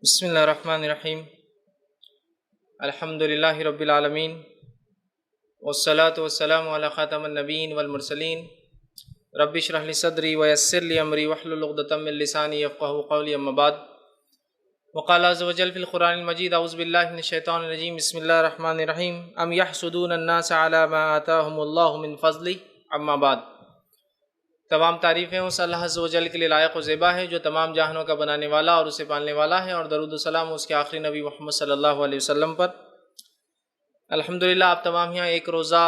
بسم اللہ الرحمن الرحیم الحمد للہ رب العالمین والصلاة والسلام علی خاتم النبیین والمرسلین رب اشرح لی صدری ویسر لی امری واحلل عقدۃ من لسانی یفقہوا قولی اما بعد وقال عز وجل فی القرآن المجید اعوذ باللہ من الشیطان الرجیم بسم اللہ الرحمن الرحیم ام یحسدون الناس علی ما آتاہم اللہ من فضلہ اما بعد۔ تمام تعریفیں اس اللہ عز و جل کے لیے لائق و زیبا ہے جو تمام جہانوں کا بنانے والا اور اسے پالنے والا ہے، اور درود و سلام اس کے آخری نبی محمد صلی اللہ علیہ وسلم پر۔ الحمدللہ آپ تمام یہاں ایک روزہ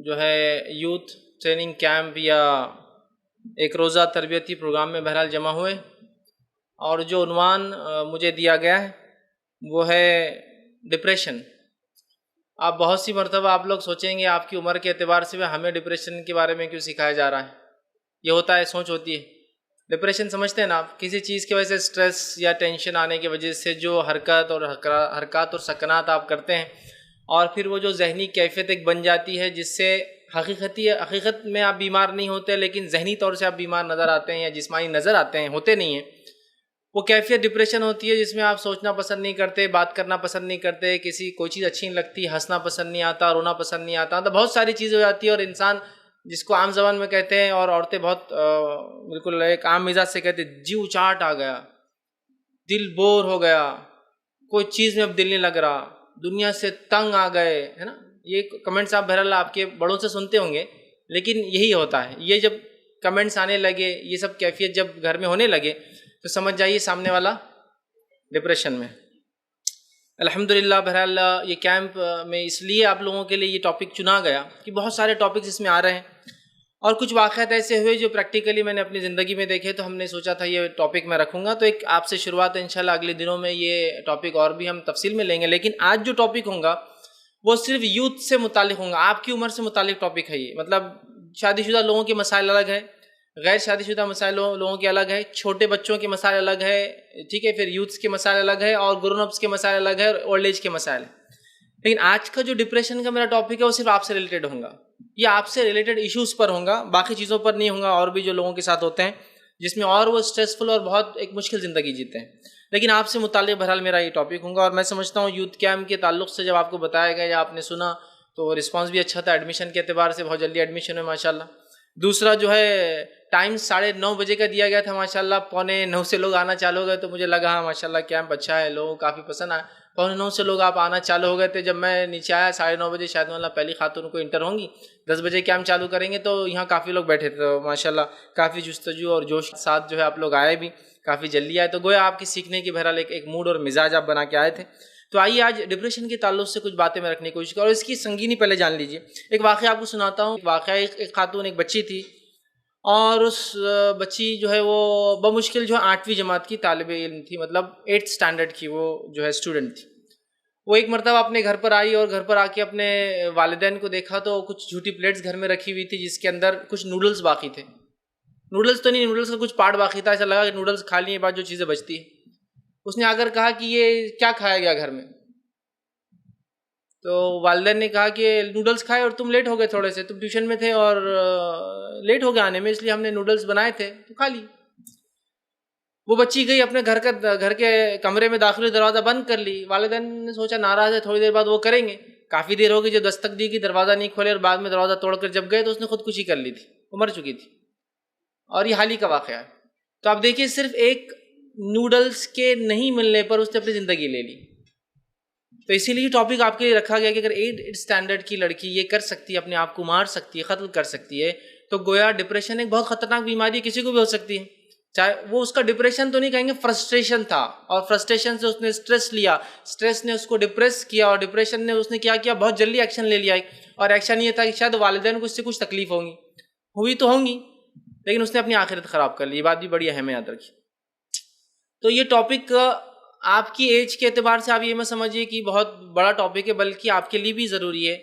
جو ہے یوتھ ٹریننگ کیمپ یا ایک روزہ تربیتی پروگرام میں بہرحال جمع ہوئے، اور جو عنوان مجھے دیا گیا ہے وہ ہے ڈپریشن۔ آپ بہت سی مرتبہ آپ لوگ سوچیں گے آپ کی عمر کے اعتبار سے ہمیں ڈپریشن کے بارے میں کیوں سکھایا جا رہا ہے، یہ ہوتا ہے، سوچ ہوتی ہے۔ ڈپریشن سمجھتے ہیں نا آپ، کسی چیز کی وجہ سے سٹریس یا ٹینشن آنے کی وجہ سے جو حرکات اور سکنات آپ کرتے ہیں، اور پھر وہ جو ذہنی کیفیت ایک بن جاتی ہے جس سے حقیقت میں آپ بیمار نہیں ہوتے لیکن ذہنی طور سے آپ بیمار نظر آتے ہیں یا جسمانی نظر آتے ہیں، ہوتے نہیں ہیں، وہ کیفیت ڈپریشن ہوتی ہے جس میں آپ سوچنا پسند نہیں کرتے، بات کرنا پسند نہیں کرتے، کوئی چیز اچھی نہیں لگتی، ہنسنا پسند نہیں آتا، رونا پسند نہیں آتا، تو بہت ساری چیزیں ہو جاتی ہے، اور انسان جس کو عام زبان میں کہتے ہیں اور عورتیں بہت بالکل ایک عام مزاج سے کہتے ہیں، جیو چاٹ آ گیا، دل بور ہو گیا، کوئی چیز میں اب دل نہیں لگ رہا، دنیا سے تنگ آ گئے، ہے نا۔ یہ کمنٹس آپ بہرحال آپ کے بڑوں سے سنتے ہوں گے، لیکن یہی ہوتا ہے، یہ جب کمنٹس آنے لگے، یہ سب کیفیت جب گھر میں ہونے لگے تو سمجھ جائیے سامنے والا ڈپریشن میں۔ الحمدللہ بہرحال یہ کیمپ میں اس لیے آپ لوگوں کے لیے یہ ٹاپک چنا گیا کہ بہت سارے ٹاپکس اس میں آ رہے ہیں، اور کچھ واقعات ایسے ہوئے جو پریکٹیکلی میں نے اپنی زندگی میں دیکھے، تو ہم نے سوچا تھا یہ ٹاپک میں رکھوں گا۔ تو ایک آپ سے شروعات ہے، انشاءاللہ اگلے دنوں میں یہ ٹاپک اور بھی ہم تفصیل میں لیں گے، لیکن آج جو ٹاپک ہوگا وہ صرف یوتھ سے متعلق ہوگا، آپ کی عمر سے متعلق ٹاپک ہے یہ۔ مطلب شادی شدہ لوگوں کے مسائل الگ ہیں، غیر شادی شدہ مسائل لوگوں کے الگ ہے، چھوٹے بچوں کے مسائل الگ ہے، ٹھیک ہے، پھر یوتھس کے مسائل الگ ہے، اور گرون اپس کے مسائل الگ ہے، اور اولڈ ایج کے مسائل ہیں۔ لیکن آج کا جو ڈپریشن کا میرا ٹاپک ہے وہ صرف آپ سے ریلیٹڈ ہوگا، یہ آپ سے ریلیٹڈ ایشوز پر ہوگا، باقی چیزوں پر نہیں ہوگا، اور بھی جو لوگوں کے ساتھ ہوتے ہیں جس میں اور وہ اسٹریسفل اور بہت ایک مشکل زندگی جیتے ہیں، لیکن آپ سے متعلق بہرحال میرا یہ ٹاپک ہوگا۔ اور میں سمجھتا ہوں یوتھ کیمپ کے تعلق سے جب آپ کو بتایا گیا یا آپ نے سنا تو رسپانس بھی اچھا تھا، ایڈمیشن کے اعتبار سے بہت جلدی ایڈمیشن ہے ماشاءاللہ۔ دوسرا جو ہے ٹائم 9:30 بجے کا دیا گیا تھا، ماشاءاللہ 8:45 سے لوگ آنا چالو ہو گئے، تو مجھے لگا ہاں ماشاءاللہ کیمپ اچھا ہے، لوگوں کو کافی پسند آیا۔ 8:45 سے لوگ آپ آنا چالو ہو گئے تھے۔ جب میں نیچے آیا 9:30 بجے، شاید اللہ پہلی خاتون کو انٹر ہوں گی، 10 بجے کیمپ چالو کریں گے، تو یہاں کافی لوگ بیٹھے تھے، تو ماشاءاللہ کافی جستجو اور جوش کے ساتھ جو ہے آپ لوگ آئے بھی، کافی جلدی آئے، تو گویا آپ کی سیکھنے کی بہرحال ایک موڈ اور مزاج آپ بنا کے آئے تھے۔ تو آئیے آج ڈپریشن کے تعلق سے کچھ باتیں میں رکھنے کی کوشش کروں، اور اس کی سنگینی پہلے جان لیجیے۔ ایک واقعہ آپ کو سناتا ہوں۔ ایک خاتون، ایک بچی تھی، اور اس بچی جو ہے وہ بمشکل جو ہے 8ویں جماعت کی طالب علم تھی، مطلب 8th اسٹینڈرڈ کی وہ جو ہے اسٹوڈنٹ تھی۔ وہ ایک مرتبہ اپنے گھر پر آئی، اور گھر پر آ کے اپنے والدین کو دیکھا تو کچھ جھوٹی پلیٹس گھر میں رکھی ہوئی تھی جس کے اندر کچھ نوڈلز باقی تھے۔ نوڈلز تو نہیں، نوڈلز کا کچھ پارٹ باقی تھا، ایسا لگا کہ نوڈلز کھا لیے بعد جو چیزیں بچتی ہیں۔ اس نے آ کر کہا کہ یہ کیا کھایا گیا گھر میں؟ تو والدین نے کہا کہ نوڈلز کھائے اور تم لیٹ ہو گئے، تھوڑے سے تم ٹیوشن میں تھے اور لیٹ ہو گئے آنے میں، اس لیے ہم نے نوڈلز بنائے تھے تو کھا لی۔ وہ بچی گئی اپنے گھر کے کمرے میں، داخلی دروازہ بند کر لی۔ والدین نے سوچا ناراض ہے، تھوڑی دیر بعد وہ کریں گے۔ کافی دیر ہو گئی، جو دستک دی کہ دروازہ نہیں کھولے، اور بعد میں دروازہ توڑ کر جب گئے تو اس نے خودکشی کر لی تھی، وہ مر چکی تھی، اور یہ حال ہی کا واقعہ ہے۔ تو آپ دیکھیے صرف ایک نوڈلز کے نہیں ملنے پر اس نے اپنی زندگی لے لی۔ تو اسی لیے ٹاپک آپ کے لیے رکھا گیا کہ اگر 8th اسٹینڈرڈ کی لڑکی یہ کر سکتی ہے، اپنے آپ کو مار سکتی ہے، قتل کر سکتی ہے، تو گویا ڈپریشن ایک بہت خطرناک بیماری کسی کو بھی ہو سکتی ہے۔ چاہے وہ اس کا ڈپریشن تو نہیں کہیں گے، فرسٹریشن تھا، اور فرسٹریشن سے اس نے اسٹریس لیا، اسٹریس نے اس کو ڈپریس کیا، اور ڈپریشن نے اس نے کیا بہت جلدی ایکشن لے لیا، اور ایکشن یہ تھا کہ شاید والدین کو اس سے کچھ تکلیف ہوئی تو ہوں گی، لیکن اس نے اپنی آخرت خراب کر لی۔ یہ بات بھی بڑی اہم ہے، یاد رکھیے۔ تو یہ ٹاپک آپ کی ایج کے اعتبار سے آپ یہ مت سمجھیے کہ بہت بڑا ٹاپک ہے، بلکہ آپ کے لیے بھی ضروری ہے۔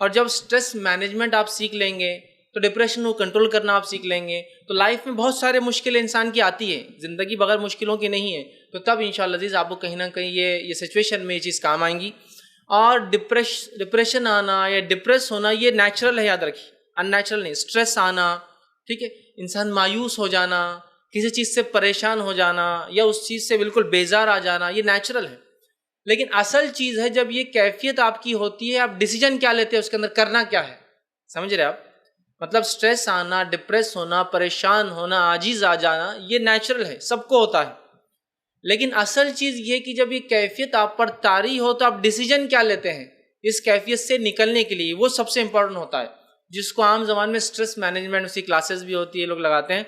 اور جب سٹریس مینجمنٹ آپ سیکھ لیں گے تو ڈپریشن کو کنٹرول کرنا آپ سیکھ لیں گے، تو لائف میں بہت سارے مشکلیں انسان کی آتی ہے، زندگی بغیر مشکلوں کی نہیں ہے، تو تب انشاءاللہ عزیز آپ کو کہیں نہ کہیں یہ سچویشن میں یہ چیز کام آئیں گی۔ اور ڈپریشن آنا یا ڈپریس ہونا یہ نیچرل ہے، یاد رکھیے، ان نیچرل نہیں۔ سٹریس آنا، ٹھیک ہے، انسان مایوس ہو جانا، کسی چیز سے پریشان ہو جانا یا اس چیز سے بالکل بیزار آ جانا یہ نیچرل ہے، لیکن اصل چیز ہے جب یہ کیفیت آپ کی ہوتی ہے، آپ ڈیسیجن کیا لیتے ہیں، اس کے اندر کرنا کیا ہے. سمجھ رہے آپ؟ مطلب سٹریس آنا، ڈپریس ہونا، پریشان ہونا، عاجز آ جانا یہ نیچرل ہے، سب کو ہوتا ہے، لیکن اصل چیز یہ کہ جب یہ کیفیت آپ پر طاری ہو تو آپ ڈیسیجن کیا لیتے ہیں اس کیفیت سے نکلنے کے لیے، وہ سب سے امپورٹنٹ ہوتا ہے، جس کو عام زبان میں سٹریس مینجمنٹ، اسی کلاسز بھی ہوتی ہے لوگ لگاتے ہیں.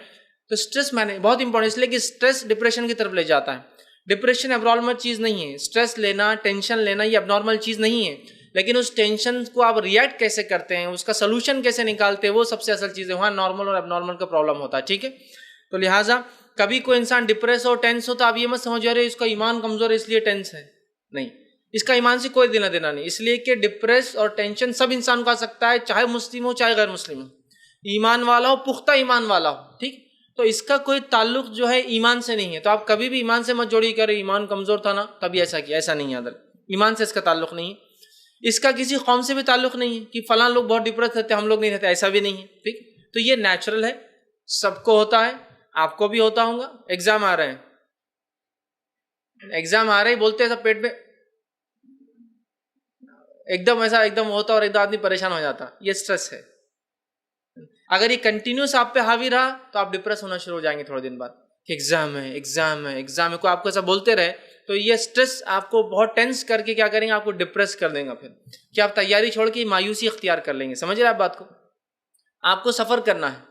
تو سٹریس بہت امپورٹنٹ اس لیے کہ سٹریس ڈپریشن کی طرف لے جاتا ہے. ڈپریشن اب نارمل چیز نہیں ہے، سٹریس لینا، ٹینشن لینا یہ اب نارمل چیز نہیں ہے، لیکن اس ٹینشن کو آپ ریئیکٹ کیسے کرتے ہیں، اس کا سلوشن کیسے نکالتے ہیں، وہ سب سے اصل چیز ہے. وہاں نارمل اور اب نارمل کا پرابلم ہوتا ہے. ٹھیک ہے، تو لہٰذا کبھی کوئی انسان ڈپریس ہو، ٹینس ہو تو آپ یہ مت سمجھ رہے اس کا ایمان کمزور ہے اس لیے ٹینس ہے، نہیں، اس کا ایمان سے کوئی دینا دینا نہیں. اس لیے کہ ڈپریس اور ٹینشن سب انسان کو آ سکتا ہے، چاہے مسلم ہو چاہے غیر مسلم ہو، ایمان والا ہو، پختہ ایمان والا ہو. ٹھیک، تو اس کا کوئی تعلق جو ہے ایمان سے نہیں ہے. تو آپ کبھی بھی ایمان سے مت جوڑی کرے ایمان کمزور تھا نا تبھی ایسا کیا، ایسا نہیں ہے. ادھر ایمان سے اس کا تعلق نہیں ہے. اس کا کسی قوم سے بھی تعلق نہیں ہے کہ فلاں لوگ بہت ڈپریس رہتے ہم لوگ نہیں رہتے، ایسا بھی نہیں ہے. ٹھیک، تو یہ نیچرل ہے، سب کو ہوتا ہے، آپ کو بھی ہوتا ہوگا. ایگزام آ رہے ہیں، ایگزام آ رہے ہی بولتے ہیں سب پیٹ میں ایک دم ہوتا اور ایک دم آدمی پریشان ہو جاتا، یہ سٹریس ہے. اگر یہ کنٹینیوس آپ پہ حاوی رہا تو آپ ڈپریس ہونا شروع ہو جائیں گے تھوڑے دن بعد کہ ایگزام ہے ایگزام ہے ایگزام ہے، کو آپ کو ایسا بولتے رہے تو یہ سٹریس آپ کو بہت ٹینس کر کے کیا کریں گے، آپ کو ڈپریس کر دیں گا. پھر کہ آپ تیاری چھوڑ کے مایوسی اختیار کر لیں گے. سمجھ رہے آپ بات کو؟ آپ کو سفر کرنا ہے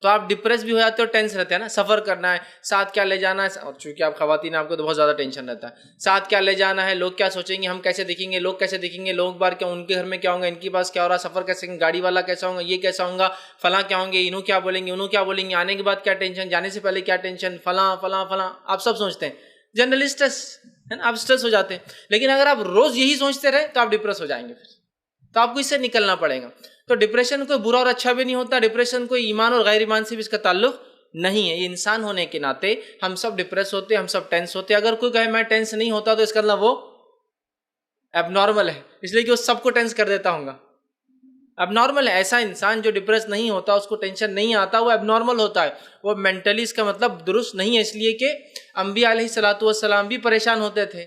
تو آپ ڈپریس بھی ہو جاتے ہو، ٹینس رہتے ہیں نا، سفر کرنا ہے، ساتھ کیا لے جانا ہے، اور چونکہ آپ خواتین آپ کو تو بہت زیادہ ٹینشن رہتا ہے، ساتھ کیا لے جانا ہے، لوگ کیا سوچیں گے، ہم کیسے دکھیں گے، لوگ کیسے دکھیں گے، لوگ بار کیا ان کے گھر میں کیا ہوں گا، ان کے پاس کیا ہو رہا، سفر کیسے، گاڑی والا کیسا ہوگا، یہ کیسا ہوگا، فلاں کیا ہوں گے، انہوں کیا بولیں گے، انہوں کیا بولیں گے، آنے کے بعد کیا ٹینشن، جانے سے پہلے کیا ٹینشن، فلاں فلاں فلاں آپ سب سوچتے ہیں. جنرلی اسٹریس ہے نا، آپ اسٹریس ہو جاتے ہیں. لیکن اگر آپ روز یہی سوچتے رہے تو آپ ڈپریس ہو جائیں گے. پھر تو آپ کو اس سے نکلنا پڑے گا. تو ڈپریشن کوئی برا اور اچھا بھی نہیں ہوتا، ڈپریشن کوئی ایمان اور غیر ایمان سے بھی اس کا تعلق نہیں ہے. یہ انسان ہونے کے ناطے ہم سب ڈپریس ہوتے ہیں، ہم سب ٹینس ہوتے ہیں. اگر کوئی کہے میں ٹینس نہیں ہوتا تو اس کا مطلب وہ اب نارمل ہے، اس لیے کہ وہ سب کو ٹینس کر دیتا ہوں گا. اب نارمل ہے ایسا انسان جو ڈپریس نہیں ہوتا، اس کو ٹینشن نہیں آتا، وہ اب نارمل ہوتا ہے، وہ مینٹلی اس کا مطلب درست نہیں ہے. اس لیے کہ انبیاء علیہ الصلوۃ والسلام بھی پریشان ہوتے تھے،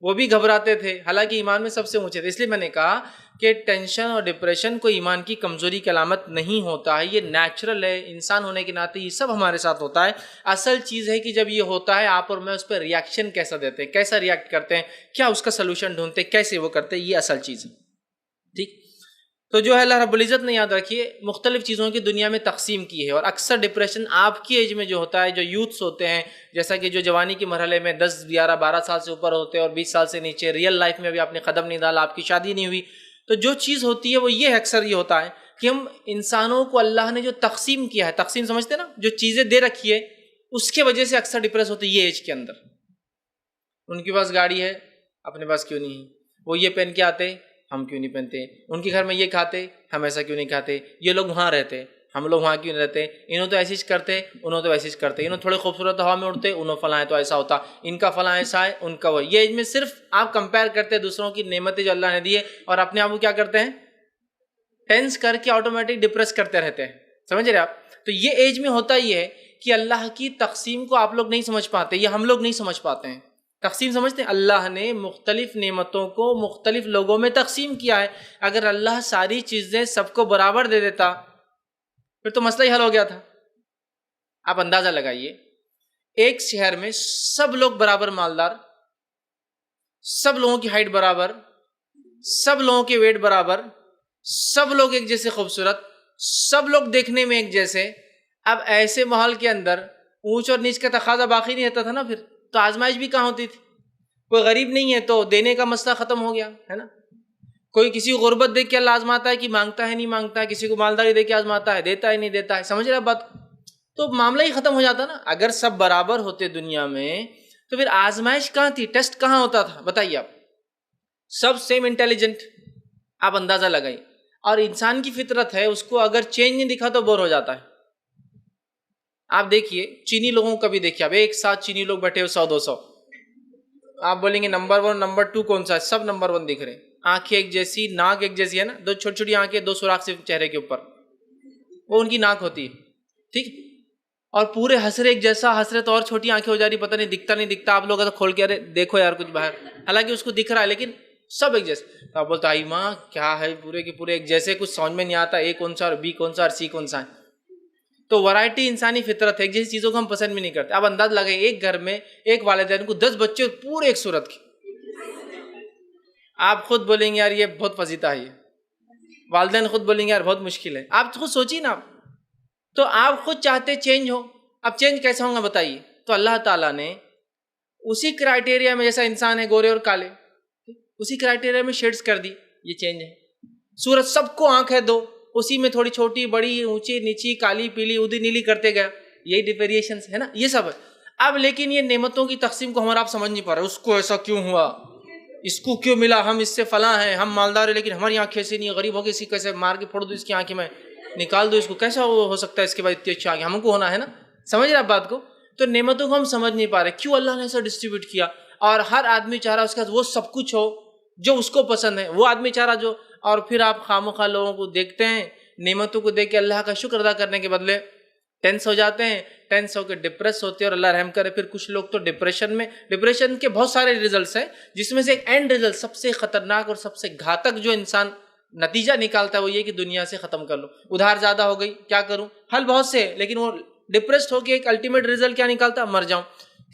وہ بھی گھبراتے تھے، حالانکہ ایمان میں سب سے اونچے تھے. اس لیے میں نے کہا کہ ٹینشن اور ڈپریشن کوئی ایمان کی کمزوری کی علامت نہیں ہوتا ہے، یہ نیچرل ہے. انسان ہونے کے ناطے یہ سب ہمارے ساتھ ہوتا ہے. اصل چیز ہے کہ جب یہ ہوتا ہے آپ اور میں اس پہ ریاکشن کیسا دیتے ہیں، کیسا ریاکٹ کرتے ہیں، کیا اس کا سلوشن ڈھونڈتے ہیں، کیسے وہ کرتے ہیں، یہ اصل چیز ہے. ٹھیک، تو جو ہے اللہ رب العزت نے یاد رکھیے مختلف چیزوں کی دنیا میں تقسیم کی ہے. اور اکثر ڈپریشن آپ کی ایج میں جو ہوتا ہے، جو یوتھس ہوتے ہیں، جیسا کہ جو جوانی کے مرحلے میں 10 11 12 سال سے اوپر ہوتے ہیں اور 20 سال سے نیچے، ریئل لائف میں ابھی آپ نے قدم نہیں ڈالا، آپ کی شادی نہیں ہوئی، تو جو چیز ہوتی ہے وہ یہ ہے، اکثر یہ ہوتا ہے کہ ہم انسانوں کو اللہ نے جو تقسیم کیا ہے، تقسیم سمجھتے ہیں نا، جو چیزیں دے رکھی ہے اس کے وجہ سے اکثر ڈپریس ہوتے ہیں یہ ایج کے اندر. ان کے پاس گاڑی ہے، اپنے پاس کیوں نہیں ہے، وہ یہ پہن کے آتے ہم کیوں نہیں پہنتے، ان کے گھر میں یہ کھاتے ہم ایسا کیوں نہیں کھاتے، یہ لوگ وہاں رہتے ہم لوگ وہاں کیوں نہیں رہتے، انہوں تو ایسی کرتے انہوں تو ایسی کرتے، انہوں تھوڑے خوبصورت ہوا میں اڑتے انہوں فلاں ہے تو ایسا ہوتا، ان کا فلاں ایسا ہے ان کا وہ. یہ ایج میں صرف آپ کمپیئر کرتے ہیں دوسروں کی نعمتیں جو اللہ نے دی ہے اور اپنے آپ کو کیا کرتے ہیں، ٹینس کر کے آٹومیٹک ڈپریس کرتے رہتے ہیں. سمجھ رہے آپ؟ تو یہ ایج میں ہوتا یہ ہے کہ اللہ کی تقسیم کو آپ لوگ نہیں سمجھ پاتے، یہ ہم لوگ نہیں سمجھ پاتے ہیں. تقسیم سمجھتے ہیں، اللہ نے مختلف نعمتوں کو مختلف لوگوں میں تقسیم کیا ہے. اگر اللہ ساری چیزیں سب کو برابر دے دیتا پھر تو مسئلہ ہی حل ہو گیا تھا. آپ اندازہ لگائیے، ایک شہر میں سب لوگ برابر مالدار، سب لوگوں کی ہائٹ برابر، سب لوگوں کے ویٹ برابر، سب لوگ ایک جیسے خوبصورت، سب لوگ دیکھنے میں ایک جیسے. اب ایسے ماحول کے اندر اونچ اور نیچ کا تقاضا باقی نہیں رہتا تھا نا، پھر تو آزمائش بھی کہاں ہوتی تھی. کوئی غریب نہیں ہے تو دینے کا مسئلہ ختم ہو گیا ہے نا. کوئی کسی کو غربت دیکھ کے اللہ آزماتا ہے کہ مانگتا ہے نہیں مانگتا ہے، کسی کو مالداری دیکھ کے آزماتا ہے دیتا ہے نہیں دیتا ہے. سمجھ رہے بات؟ تو معاملہ ہی ختم ہو جاتا نا. اگر سب برابر ہوتے دنیا میں تو پھر آزمائش کہاں تھی، ٹیسٹ کہاں ہوتا تھا؟ بتائیے آپ. سب سیم انٹیلیجنٹ، آپ اندازہ لگائیے. اور انسان کی فطرت ہے، اس کو اگر چینج نہیں دکھا تو بور ہو جاتا ہے. آپ دیکھیے چینی لوگوں کا بھی دیکھیے، اب ایک ساتھ چینی لوگ بیٹھے ہو 100 200، آپ بولیں گے نمبر 1 نمبر 2 کون سا ہے؟ سب نمبر 1 دکھ رہے ہیں. آنکھیں ایک جیسی، ناک ایک جیسی ہے نا، 2 چھوٹی چھوٹی آنکھیں، 2 سوراخ صرف چہرے کے اوپر، وہ ان کی ناک ہوتی ہے. ٹھیک، اور پورے ہنس رہے ایک جیسا ہنس رہے، تو اور چھوٹی آنکھیں ہو جا رہی، پتہ نہیں دکھتا نہیں دکھتا، آپ لوگ تو کھول کے ارے دیکھو یار کچھ باہر، حالانکہ اس کو دکھ رہا ہے لیکن سب ایک جیسے. تو آپ بولتے آئی ماں کیا ہے، پورے کے پورے ایک جیسے، کچھ سمجھ میں نہیں آتا اے کون سا اور بی کون سا اور سی کون سا ہے. تو ورائٹی انسانی فطرت ہے، ایک جیسی چیزوں کو ہم پسند بھی نہیں کرتے. اب انداز لگائیں ایک گھر میں ایک والدین کو 10 بچے پورے ایک صورت کے، آپ خود بولیں گے یار یہ بہت فضیلت ہے، والدین خود بولیں گے یار بہت مشکل ہے. آپ خود سوچیے نا، تو آپ خود چاہتے چینج ہو، اب چینج کیسے ہوگا بتائیے؟ تو اللہ تعالیٰ نے اسی کرائٹیریا میں، جیسا انسان ہے گورے اور کالے، اسی کرائٹیریا میں شیڈز کر دی، یہ چینج ہے. سورج سب کو آنکھ ہے دو، اسی میں تھوڑی چھوٹی بڑی اونچی نیچی کالی پیلی ادی نیلی کرتے گیا، یہی ویریشنز ہے نا، یہ سب ہے. اب لیکن یہ نعمتوں کی تقسیم کو ہمارا آپ سمجھ نہیں پا رہے، اس کو ایسا کیوں ہوا، اس کو کیوں ملا، ہم اس سے فلاں ہیں، ہم مالدار ہیں لیکن ہماری آنکھیں ایسی نہیں، غریب ہو کے اسی کیسے مار کے پھوڑ دو اس کی آنکھیں میں، نکال دو اس کو، کیسا ہو سکتا ہے اس کے بعد اتنی اچھی آنکھیں، ہم کو ہونا ہے نا. سمجھ رہے آپ بات کو؟ تو نعمتوں کو ہم سمجھ نہیں پا رہے، کیوں اللہ نے ایسا ڈسٹریبیوٹ کیا. اور ہر آدمی چاہ رہا اس کے وہ سب کچھ ہو جو اس کو پسند ہے، وہ آدمی چاہ رہا جو، اور پھر آپ خواہ لوگوں کو دیکھتے ہیں، نعمتوں کو دیکھ کے اللہ کا شکر ادا کرنے کے بدلے ٹینس ہو جاتے ہیں، ٹینس ہو کے ڈپریس ہوتے ہیں، اور اللہ رحم کرے پھر کچھ لوگ تو ڈپریشن کے بہت سارے ریزلٹس ہیں، جس میں سے ایک اینڈ ریزلٹ سب سے خطرناک اور سب سے گھاتک جو انسان نتیجہ نکالتا ہے وہ یہ کہ دنیا سے ختم کر لو، ادھار زیادہ ہو گئی کیا کروں، حل بہت سے ہے، لیکن وہ ڈپریسڈ ہو کے ایک الٹیمیٹ ریزلٹ کیا نکالتا ہے، مر جاؤں.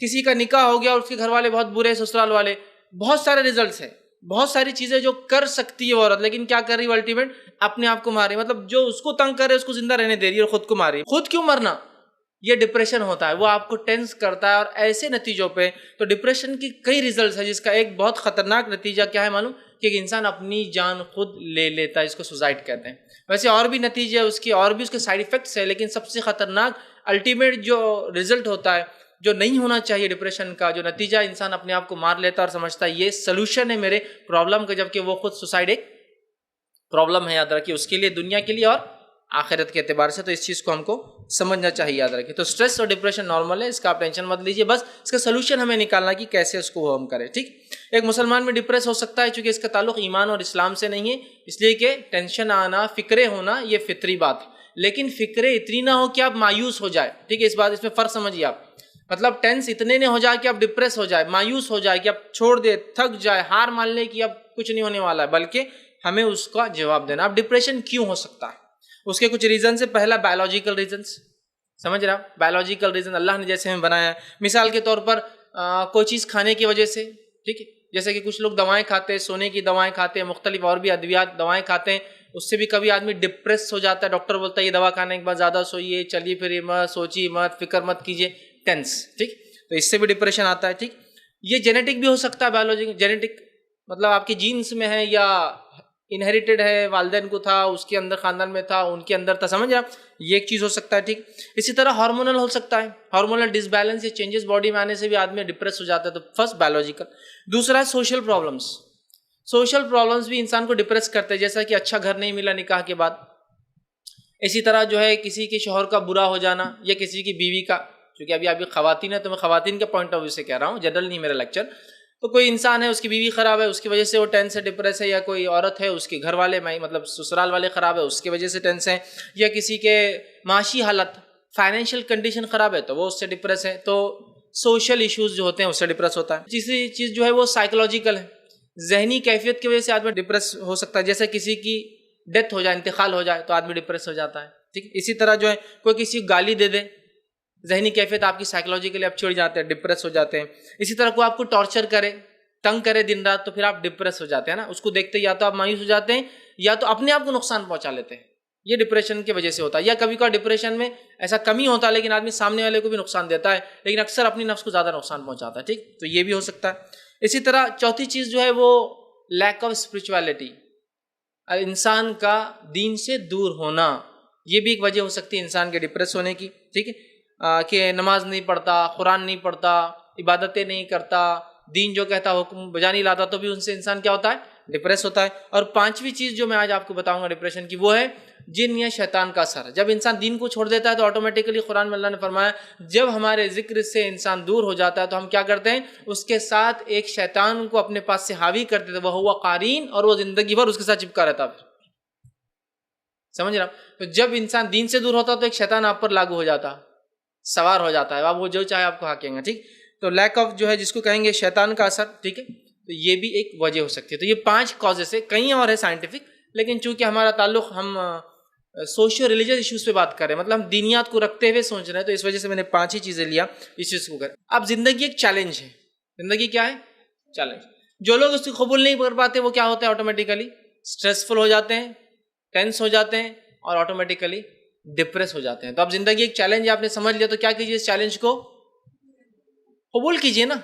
کسی کا نکاح ہو گیا اور اس کے گھر والے بہت برے، سسرال والے، بہت سارے ریزلٹس ہیں، بہت ساری چیزیں جو کر سکتی ہے عورت، لیکن کیا کر رہی ہے الٹیمیٹ، اپنے آپ کو مار رہی ہے. مطلب جو اس کو تنگ کر رہے اس کو زندہ رہنے دے رہی ہے اور خود کو مار رہی ہے. خود کیوں مرنا؟ یہ ڈپریشن ہوتا ہے، وہ آپ کو ٹینس کرتا ہے. اور ایسے نتیجوں پہ تو ڈپریشن کی کئی ریزلٹس ہیں، جس کا ایک بہت خطرناک نتیجہ کیا ہے معلوم، کہ ایک انسان اپنی جان خود لے لیتا ہے، اس کو سوسائڈ کہتے ہیں. ویسے اور بھی نتیجے اس کی، اور بھی اس کے سائیڈ ایفیکٹس ہیں، لیکن سب سے خطرناک الٹیمیٹ جو رزلٹ ہوتا ہے، جو نہیں ہونا چاہیے ڈپریشن کا، جو نتیجہ انسان اپنے آپ کو مار لیتا ہے اور سمجھتا ہے یہ سلوشن ہے میرے پرابلم کا، جبکہ وہ خود سوسائڈ ایک پرابلم ہے. یاد رکھیے اس کے لیے، دنیا کے لیے اور آخرت کے اعتبار سے، تو اس چیز کو ہم کو سمجھنا چاہیے. یاد رکھیے تو اسٹریس اور ڈپریشن نارمل ہے، اس کا آپ ٹینشن مت لیجیے، بس اس کا سلوشن ہمیں نکالنا کہ کیسے اس کو ہم کریں. ٹھیک، ایک مسلمان میں ڈپریس ہو سکتا ہے، چونکہ اس کا تعلق ایمان اور اسلام سے نہیں ہے، اس لیے کہ ٹینشن آنا، فکرے ہونا یہ فطری بات ہے، لیکن فکرے اتنی نہ ہو کہ آپ مایوس ہو جائے. ٹھیک ہے، اس میں فرق سمجھیے آپ. مطلب ٹینس اتنے نہ ہو جائے کہ آپ ڈپریس ہو جائے، مایوس ہو جائے کہ آپ چھوڑ دے، تھک جائے، ہار مان لے کہ اب کچھ نہیں ہونے والا ہے، بلکہ ہمیں اس کا جواب دینا. اب ڈپریشن کیوں ہو سکتا ہے، اس کے کچھ ریزن سے. پہلا بایولوجیکل ریزنس، سمجھ رہا، بایولوجیکل ریزن اللہ نے جیسے ہمیں بنایا ہے. مثال کے طور پر کوئی چیز کھانے کی وجہ سے، ٹھیک ہے، جیسے کہ کچھ لوگ دوائیں کھاتے ہیں، سونے کی دوائیں کھاتے ہیں، مختلف اور بھی ادویات دوائیں کھاتے ہیں، اس سے بھی کبھی آدمی ڈپریس ہو جاتا ہے. ڈاکٹر بولتا ہے یہ دوا کھانے کے بعد زیادہ سوئیے، چلیے پھر مت، سوچیے مت، فکر مت کیجیے، ٹینس. ٹھیک، تو اس سے بھی ڈپریشن آتا ہے. ٹھیک، یہ جینیٹک بھی ہو سکتا ہے. بایولوجی جینیٹک مطلب آپ کی جینس میں ہے یا انہیریٹڈ ہے، والدین کو تھا، اس کے اندر خاندان میں تھا، ان کے اندر تھا، سمجھ آپ، یہ ایک چیز ہو سکتا ہے. ٹھیک، اسی طرح ہارمونل ہو سکتا ہے، ہارمونل ڈس بیلنس یا چینجز باڈی میں آنے سے بھی آدمی ڈپریس ہو جاتا ہے. تو فرسٹ بایولوجیکل. دوسرا سوشل پرابلمس. سوشل پرابلمس بھی انسان کو ڈپریس کرتے ہیں، جیسا کہ اچھا گھر نہیں ملا نکاح کے بعد، اسی طرح جو ہے کسی کے شوہر کا برا ہو جانا، یا کسی کی بیوی کا، کیونکہ ابھی خواتین ہے تو میں خواتین کے پوائنٹ آف ویو سے کہہ رہا ہوں، جنرل نہیں میرا لیکچر. تو کوئی انسان ہے اس کی بیوی خراب ہے، اس کی وجہ سے وہ ٹینس ہے، ڈپریس ہے، یا کوئی عورت ہے اس کے گھر والے مطلب سسرال والے خراب ہے، اس کی وجہ سے ٹینس ہے، یا کسی کے معاشی حالت فائنینشیل کنڈیشن خراب ہے تو وہ اس سے ڈپریس ہے. تو سوشل ایشوز جو ہوتے ہیں اس سے ڈپریس ہوتا ہے. تیسری چیز جو ہے وہ سائیکولوجیکل ہے، ذہنی کیفیت کی وجہ سے آدمی ڈپریس ہو سکتا ہے. جیسے کسی کی ڈیتھ ہو جائے، انتقال ہو جائے تو آدمی ڈپریس ہو جاتا ہے. ٹھیک، اسی طرح جو ہے کوئی کسی کو گالی دے دے، ذہنی کیفیت آپ کی سائیکولوجیکلی آپ چڑھ جاتے ہیں، ڈپریس ہو جاتے ہیں. اسی طرح کوئی آپ کو ٹارچر کرے، تنگ کرے دن رات، تو پھر آپ ڈپریس ہو جاتے ہیں نا. اس کو دیکھتے یا تو آپ مایوس ہو جاتے ہیں یا تو اپنے آپ کو نقصان پہنچا لیتے ہیں. یہ ڈپریشن کی وجہ سے ہوتا ہے. یا کبھی کبھار ڈپریشن میں ایسا کمی ہوتا ہے لیکن آدمی سامنے والے کو بھی نقصان دیتا ہے، لیکن اکثر اپنی نفس کو زیادہ نقصان پہنچاتا ہے. ٹھیک، تو یہ بھی ہو سکتا ہے. اسی طرح چوتھی چیز جو ہے وہ لیک آف اسپرچویلٹی، انسان کا دین سے دور ہونا، یہ بھی ایک وجہ ہو سکتی ہے انسان کے ڈپریس ہونے کی. ٹھیک ہے، کہ نماز نہیں پڑھتا، قرآن نہیں پڑھتا، عبادتیں نہیں کرتا، دین جو کہتا حکم بجا نہیں لاتا، تو بھی ان سے انسان کیا ہوتا ہے، ڈپریس ہوتا ہے. اور پانچویں چیز جو میں آج آپ کو بتاؤں گا ڈپریشن کی، وہ ہے جن یا شیطان کا اثر. جب انسان دین کو چھوڑ دیتا ہے تو آٹومیٹیکلی قرآن میں اللہ نے فرمایا جب ہمارے ذکر سے انسان دور ہو جاتا ہے تو ہم کیا کرتے ہیں، اس کے ساتھ ایک شیطان کو اپنے پاس سے حاوی کرتے تھے، وہ ہوا قارین، اور وہ زندگی بھر اس کے ساتھ چپکا رہتا. سمجھ رہا؟ تو جب انسان دین سے دور ہوتا تو ایک شیطان آپ پر لاگو ہو جاتا. سوار ہو جاتا ہے، اب وہ جو چاہے آپ کو ہاکیں گا. ٹھیک، تو لیک آف جو ہے جس کو کہیں گے شیطان کا اثر. ٹھیک ہے، تو یہ بھی ایک وجہ ہو سکتی ہے. تو یہ 5 کازز ہے، کئی اور ہے سائنٹیفک، لیکن چونکہ ہمارا تعلق ہم سوشل ریلیجس ایشوز پہ بات کر رہے ہیں، مطلب ہم دینیات کو رکھتے ہوئے سوچ رہے ہیں، تو اس وجہ سے میں نے 5 ہی چیزیں لیا اس چیز کو کر. اب زندگی ایک چیلنج ہے. زندگی کیا ہے؟ چیلنج. جو لوگ اس کو قبول نہیں کر پاتے وہ کیا ہوتا ہے؟ آٹومیٹیکلی اسٹریسفل ہو جاتے ہیں، ٹینس ہو جاتے ہیں، اور آٹومیٹیکلی ڈپریس ہو جاتے ہیں. تو اب زندگی ایک چیلنج ہے، آپ نے سمجھ لیا، تو کیا کیجیے؟ اس چیلنج کو قبول کیجیے نا.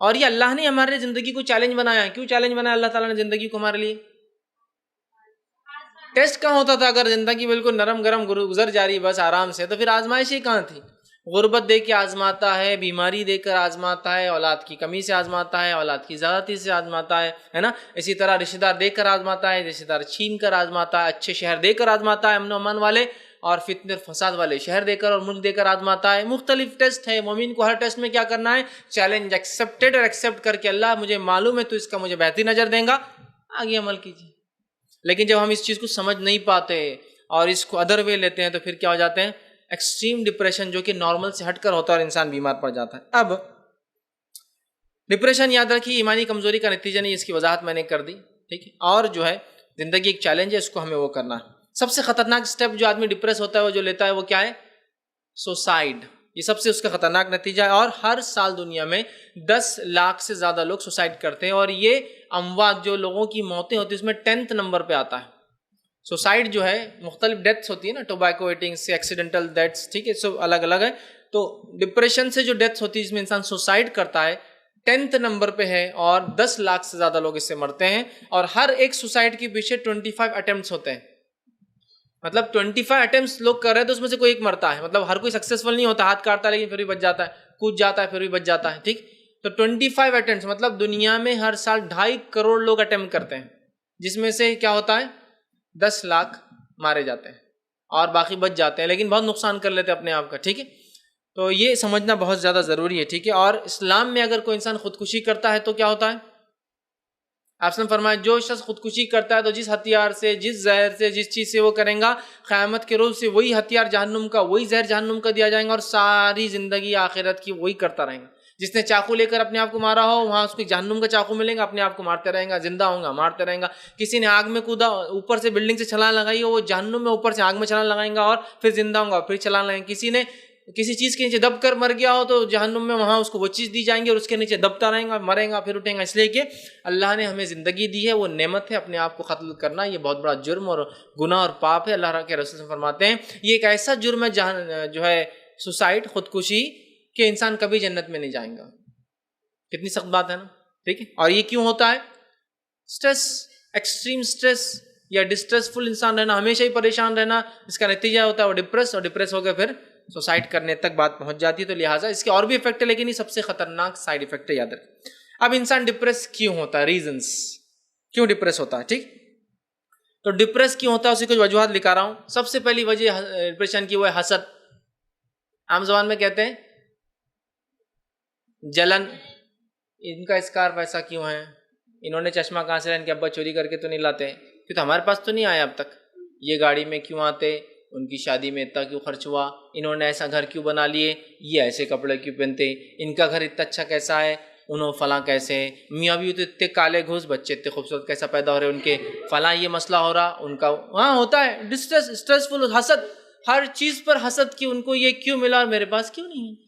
اور یہ اللہ نے ہمارے لیے زندگی کو چیلنج بنایا ہے. کیوں چیلنج بنایا اللہ تعالیٰ نے زندگی کو ہمارے لیے؟ ٹیسٹ کہاں ہوتا تھا؟ اگر زندگی بالکل نرم گرم گزر جا رہی بس آرام سے، تو پھر آزمائش ہی کہاں تھی؟ غربت دے کے آزماتا ہے، بیماری دے کر آزماتا ہے، اولاد کی کمی سے آزماتا ہے، اولاد کی زیادتی سے آزماتا ہے نا. اسی طرح رشتہ دار دے کر آزماتا ہے، رشتہ دار چھین کر آزماتا ہے، اچھے شہر دے کر آزماتا ہے، امن و امان والے اور فتنہ اور فساد والے شہر دے کر اور ملک دے کر آزماتا ہے. مختلف ٹیسٹ ہے. مومن کو ہر ٹیسٹ میں کیا کرنا ہے؟ چیلنج ایکسیپٹیڈ، اور ایکسیپٹ کر کے اللہ مجھے معلوم ہے تو اس کا مجھے بہترین اجر دیں گا، آگے عمل کیجیے. لیکن جب ہم اس چیز کو سمجھ نہیں پاتے اور اس کو ادر وے لیتے ہیں تو پھر کیا ہو جاتے ہیں؟ ایکسٹریم ڈپریشن، جو کہ نارمل سے ہٹ کر ہوتا ہے اور انسان بیمار پڑ جاتا ہے. اب ڈپریشن یاد رکھیے ایمانی کمزوری کا نتیجہ نہیں، اس کی وضاحت میں نے کر دی. ٹھیک ہے، اور جو ہے زندگی ایک چیلنج ہے، اس کو ہمیں وہ کرنا ہے. سب سے خطرناک سٹیپ جو آدمی ڈپریس ہوتا ہے وہ جو لیتا ہے وہ کیا ہے؟ سوسائڈ. یہ سب سے اس کا خطرناک نتیجہ ہے. اور ہر سال دنیا میں 10 لاکھ سے زیادہ لوگ سوسائڈ کرتے ہیں، اور یہ اموات جو لوگوں کی موتیں ہوتی ہیں اس میں 10th نمبر پہ آتا ہے. سوسائڈ جو ہے مختلف ڈیتھس ہوتی ہے نا، ٹوبیکو ایٹنگ سے، ایکسیڈنٹل ڈیتھس، ٹھیک ہے، سب الگ الگ ہے. تو ڈپریشن سے جو ڈیتھس ہوتی ہے جس میں انسان سوسائڈ کرتا ہے 10th نمبر پہ ہے، اور 10 لاکھ سے زیادہ لوگ اس سے مرتے ہیں. اور ہر ایک سوسائڈ کے پیچھے 25 اٹیمپٹس ہوتے ہیں. مطلب 25 اٹیمپٹس لوگ کر رہے ہیں تو اس میں سے کوئی ایک مرتا ہے. مطلب ہر کوئی سکسیسفل نہیں ہوتا، ہاتھ کاٹتا ہے لیکن پھر بھی بچ جاتا ہے، کود جاتا ہے پھر بھی بچ جاتا ہے. ٹھیک، تو 25 اٹیمپٹس مطلب دنیا میں ہر سال 2.5 کروڑ لوگ اٹیمپٹ کرتے ہیں، جس میں سے کیا ہوتا ہے؟ 10 لاکھ مارے جاتے ہیں اور باقی بچ جاتے ہیں، لیکن بہت نقصان کر لیتے ہیں اپنے آپ کا. ٹھیک ہے، تو یہ سمجھنا بہت زیادہ ضروری ہے. ٹھیک ہے، اور اسلام میں اگر کوئی انسان خودکشی کرتا ہے تو کیا ہوتا ہے؟ آپ نے فرمایا جو شخص خودکشی کرتا ہے تو جس ہتھیار سے، جس زہر سے، جس چیز سے وہ کریں گا، قیامت کے روز سے وہی ہتھیار جہنم کا، وہی زہر جہنم کا دیا جائے گا، اور ساری زندگی آخرت کی وہی کرتا رہیں گا. جس نے چاقو لے کر اپنے آپ کو مارا ہو وہاں اس کو جہنم کا چاقو ملے گا، اپنے آپ کو مارتے رہیں گا، زندہ ہوں گا مارتے رہیں گا. کسی نے آگ میں کودا، اوپر سے بلڈنگ سے چھلانگ لگائی ہو، وہ جہنم میں اوپر سے آگ میں چھلانگ لگائیں گا اور پھر زندہ ہوں گا، پھر چھلانگ لگائیں گے. کسی نے کسی چیز کے نیچے دب کر مر گیا ہو تو جہنم میں وہاں اس کو وہ چیز دی جائیں گی اور اس کے نیچے دبتا رہیں گا، مرے گا، پھر اٹھیں گا. اس لیے کہ اللہ نے ہمیں زندگی دی ہے، وہ نعمت ہے. اپنے آپ کو قتل کرنا یہ بہت بڑا جرم اور گناہ اور پاپ ہے. اللہ کے رسول سے فرماتے ہیں یہ ایک ایسا جرم ہے جہاں جو ہے سوسائڈ، خودکشی، کہ انسان کبھی جنت میں نہیں جائیں گا. کتنی سخت بات ہے نا. ٹھیک ہے، اور یہ کیوں ہوتا ہے؟ سٹریس، ایکسٹریم سٹریس یا ڈسٹریسفل انسان رہنا، ہمیشہ ہی پریشان رہنا، اس کا نتیجہ ہوتا ہے وہ ڈپریس، اور ڈپریس ہو کے پھر سوسائڈ کرنے تک بات پہنچ جاتی ہے. تو لہٰذا اس کے اور بھی افیکٹ ہے، لیکن یہ سب سے خطرناک سائڈ افیکٹ ہے، یاد رکھیں. اب انسان ڈپریس کیوں ہوتا ہے؟ ریزنس کیوں ڈپریس ہوتا ہے. ٹھیک، تو ڈپریس کیوں ہوتا ہے اس کی کچھ وجوہات لکھا رہا ہوں. سب سے پہلی وجہ ڈپریشن کی وہ ہے حسد. عام زبان میں کہتے ہیں جلن. ان کا اسکارف ایسا کیوں ہے، انہوں نے چشمہ کہاں سے لایا، ان کے ابا چوری کر کے تو نہیں لاتے، کہ تو ہمارے پاس تو نہیں آیا اب تک. یہ گاڑی میں کیوں آتے، ان کی شادی میں اتنا کیوں خرچ ہوا، انہوں نے ایسا گھر کیوں بنا لیے، یہ ایسے کپڑے کیوں پہنتے، ان کا گھر اتنا اچھا کیسا ہے، انہوں فلاں کیسے، میاں بھی تو اتنے کالے گھوس، بچے اتنے خوبصورت کیسا پیدا ہو رہے ان کے، فلاں یہ مسئلہ ہو رہا ان کا. ہاں ہوتا ہے ڈسٹریس، اسٹریسفل، حسد، ہر چیز پر حسد کی، ان کو یہ کیوں ملا اور میرے پاس کیوں نہیں ہے.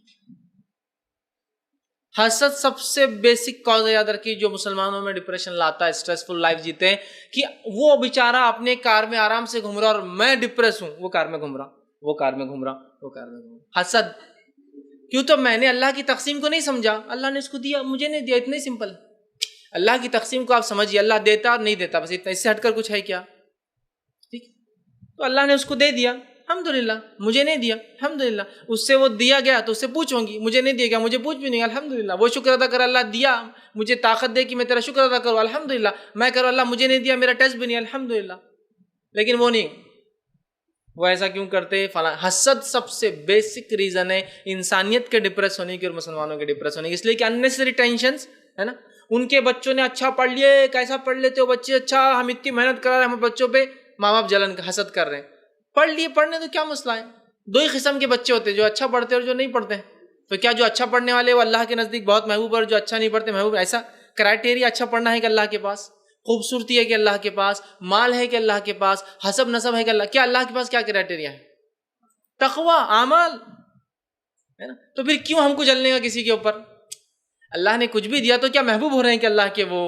حسد سب سے بیسک کاز ہے، یاد رکھیے، جو مسلمانوں میں ڈپریشن لاتا ہے، اسٹریسفل لائف جیتے ہیں، کہ وہ بیچارہ اپنے کار میں آرام سے گھوم رہا اور میں ڈپریس ہوں، وہ کار میں گھوم رہا، وہ کار میں گھوم رہا، وہ کار میں گھوم رہا. حسد کیوں؟ تو میں نے اللہ کی تقسیم کو نہیں سمجھا، اللہ نے اس کو دیا، مجھے نہیں دیا. اتنے سمپل. اللہ کی تقسیم کو آپ سمجھیے، اللہ دیتا اور نہیں دیتا، بس اتنا، اس سے ہٹ کر کچھ ہے کیا؟ ٹھیک، تو اللہ نے اس کو دے دیا، الحمدللہ. مجھے نہیں دیا، الحمدللہ. اس سے وہ دیا گیا تو اس سے پوچھوں گی، مجھے نہیں دیا گیا، مجھے پوچھ بھی نہیں، الحمدللہ. وہ شکر ادا کر، اللہ دیا، مجھے طاقت دے کہ میں تیرا شکر ادا کروں، الحمدللہ. میں کروں، اللہ مجھے نہیں دیا، میرا ٹیسٹ بھی نہیں، الحمدللہ. لیکن وہ نہیں، وہ ایسا کیوں کرتے؟ فلاں. حسد سب سے بیسک ریزن ہے انسانیت کے ڈپریس ہونے کی اور مسلمانوں کے ڈپریس ہونے کی. اس لیے کہ اننیسری ٹینشنز ہے نا. ان کے بچوں نے اچھا پڑھ لیے، کیسا پڑھ لیتے ہو بچے، اچھا ہم اتنی محنت کر رہے ہیں، ہم بچوں پہ ماں باپ جلن کا حسد کر رہے ہیں. پڑھ لیے، پڑھنے تو کیا مسئلہ ہے، دو ہی قسم کے بچے ہوتے ہیں، جو اچھا پڑھتے ہیں اور جو نہیں پڑھتے ہیں. تو کیا جو اچھا پڑھنے والے وہ اللہ کے نزدیک بہت محبوب اور جو اچھا نہیں پڑھتے محبوب؟ ایسا کرائٹیریا اچھا پڑھنا ہے کہ اللہ کے پاس، خوبصورتی ہے کہ اللہ کے پاس، مال ہے کہ اللہ کے پاس، حسب نسب ہے کہ کیا اللہ کے پاس کیا کرائٹیریا ہے؟ تقوی، اعمال ہے نا. تو پھر کیوں ہم کو جلنے گا کسی کے اوپر؟ اللہ نے کچھ بھی دیا تو کیا محبوب ہو رہے ہیں کہ اللہ کے وہ؟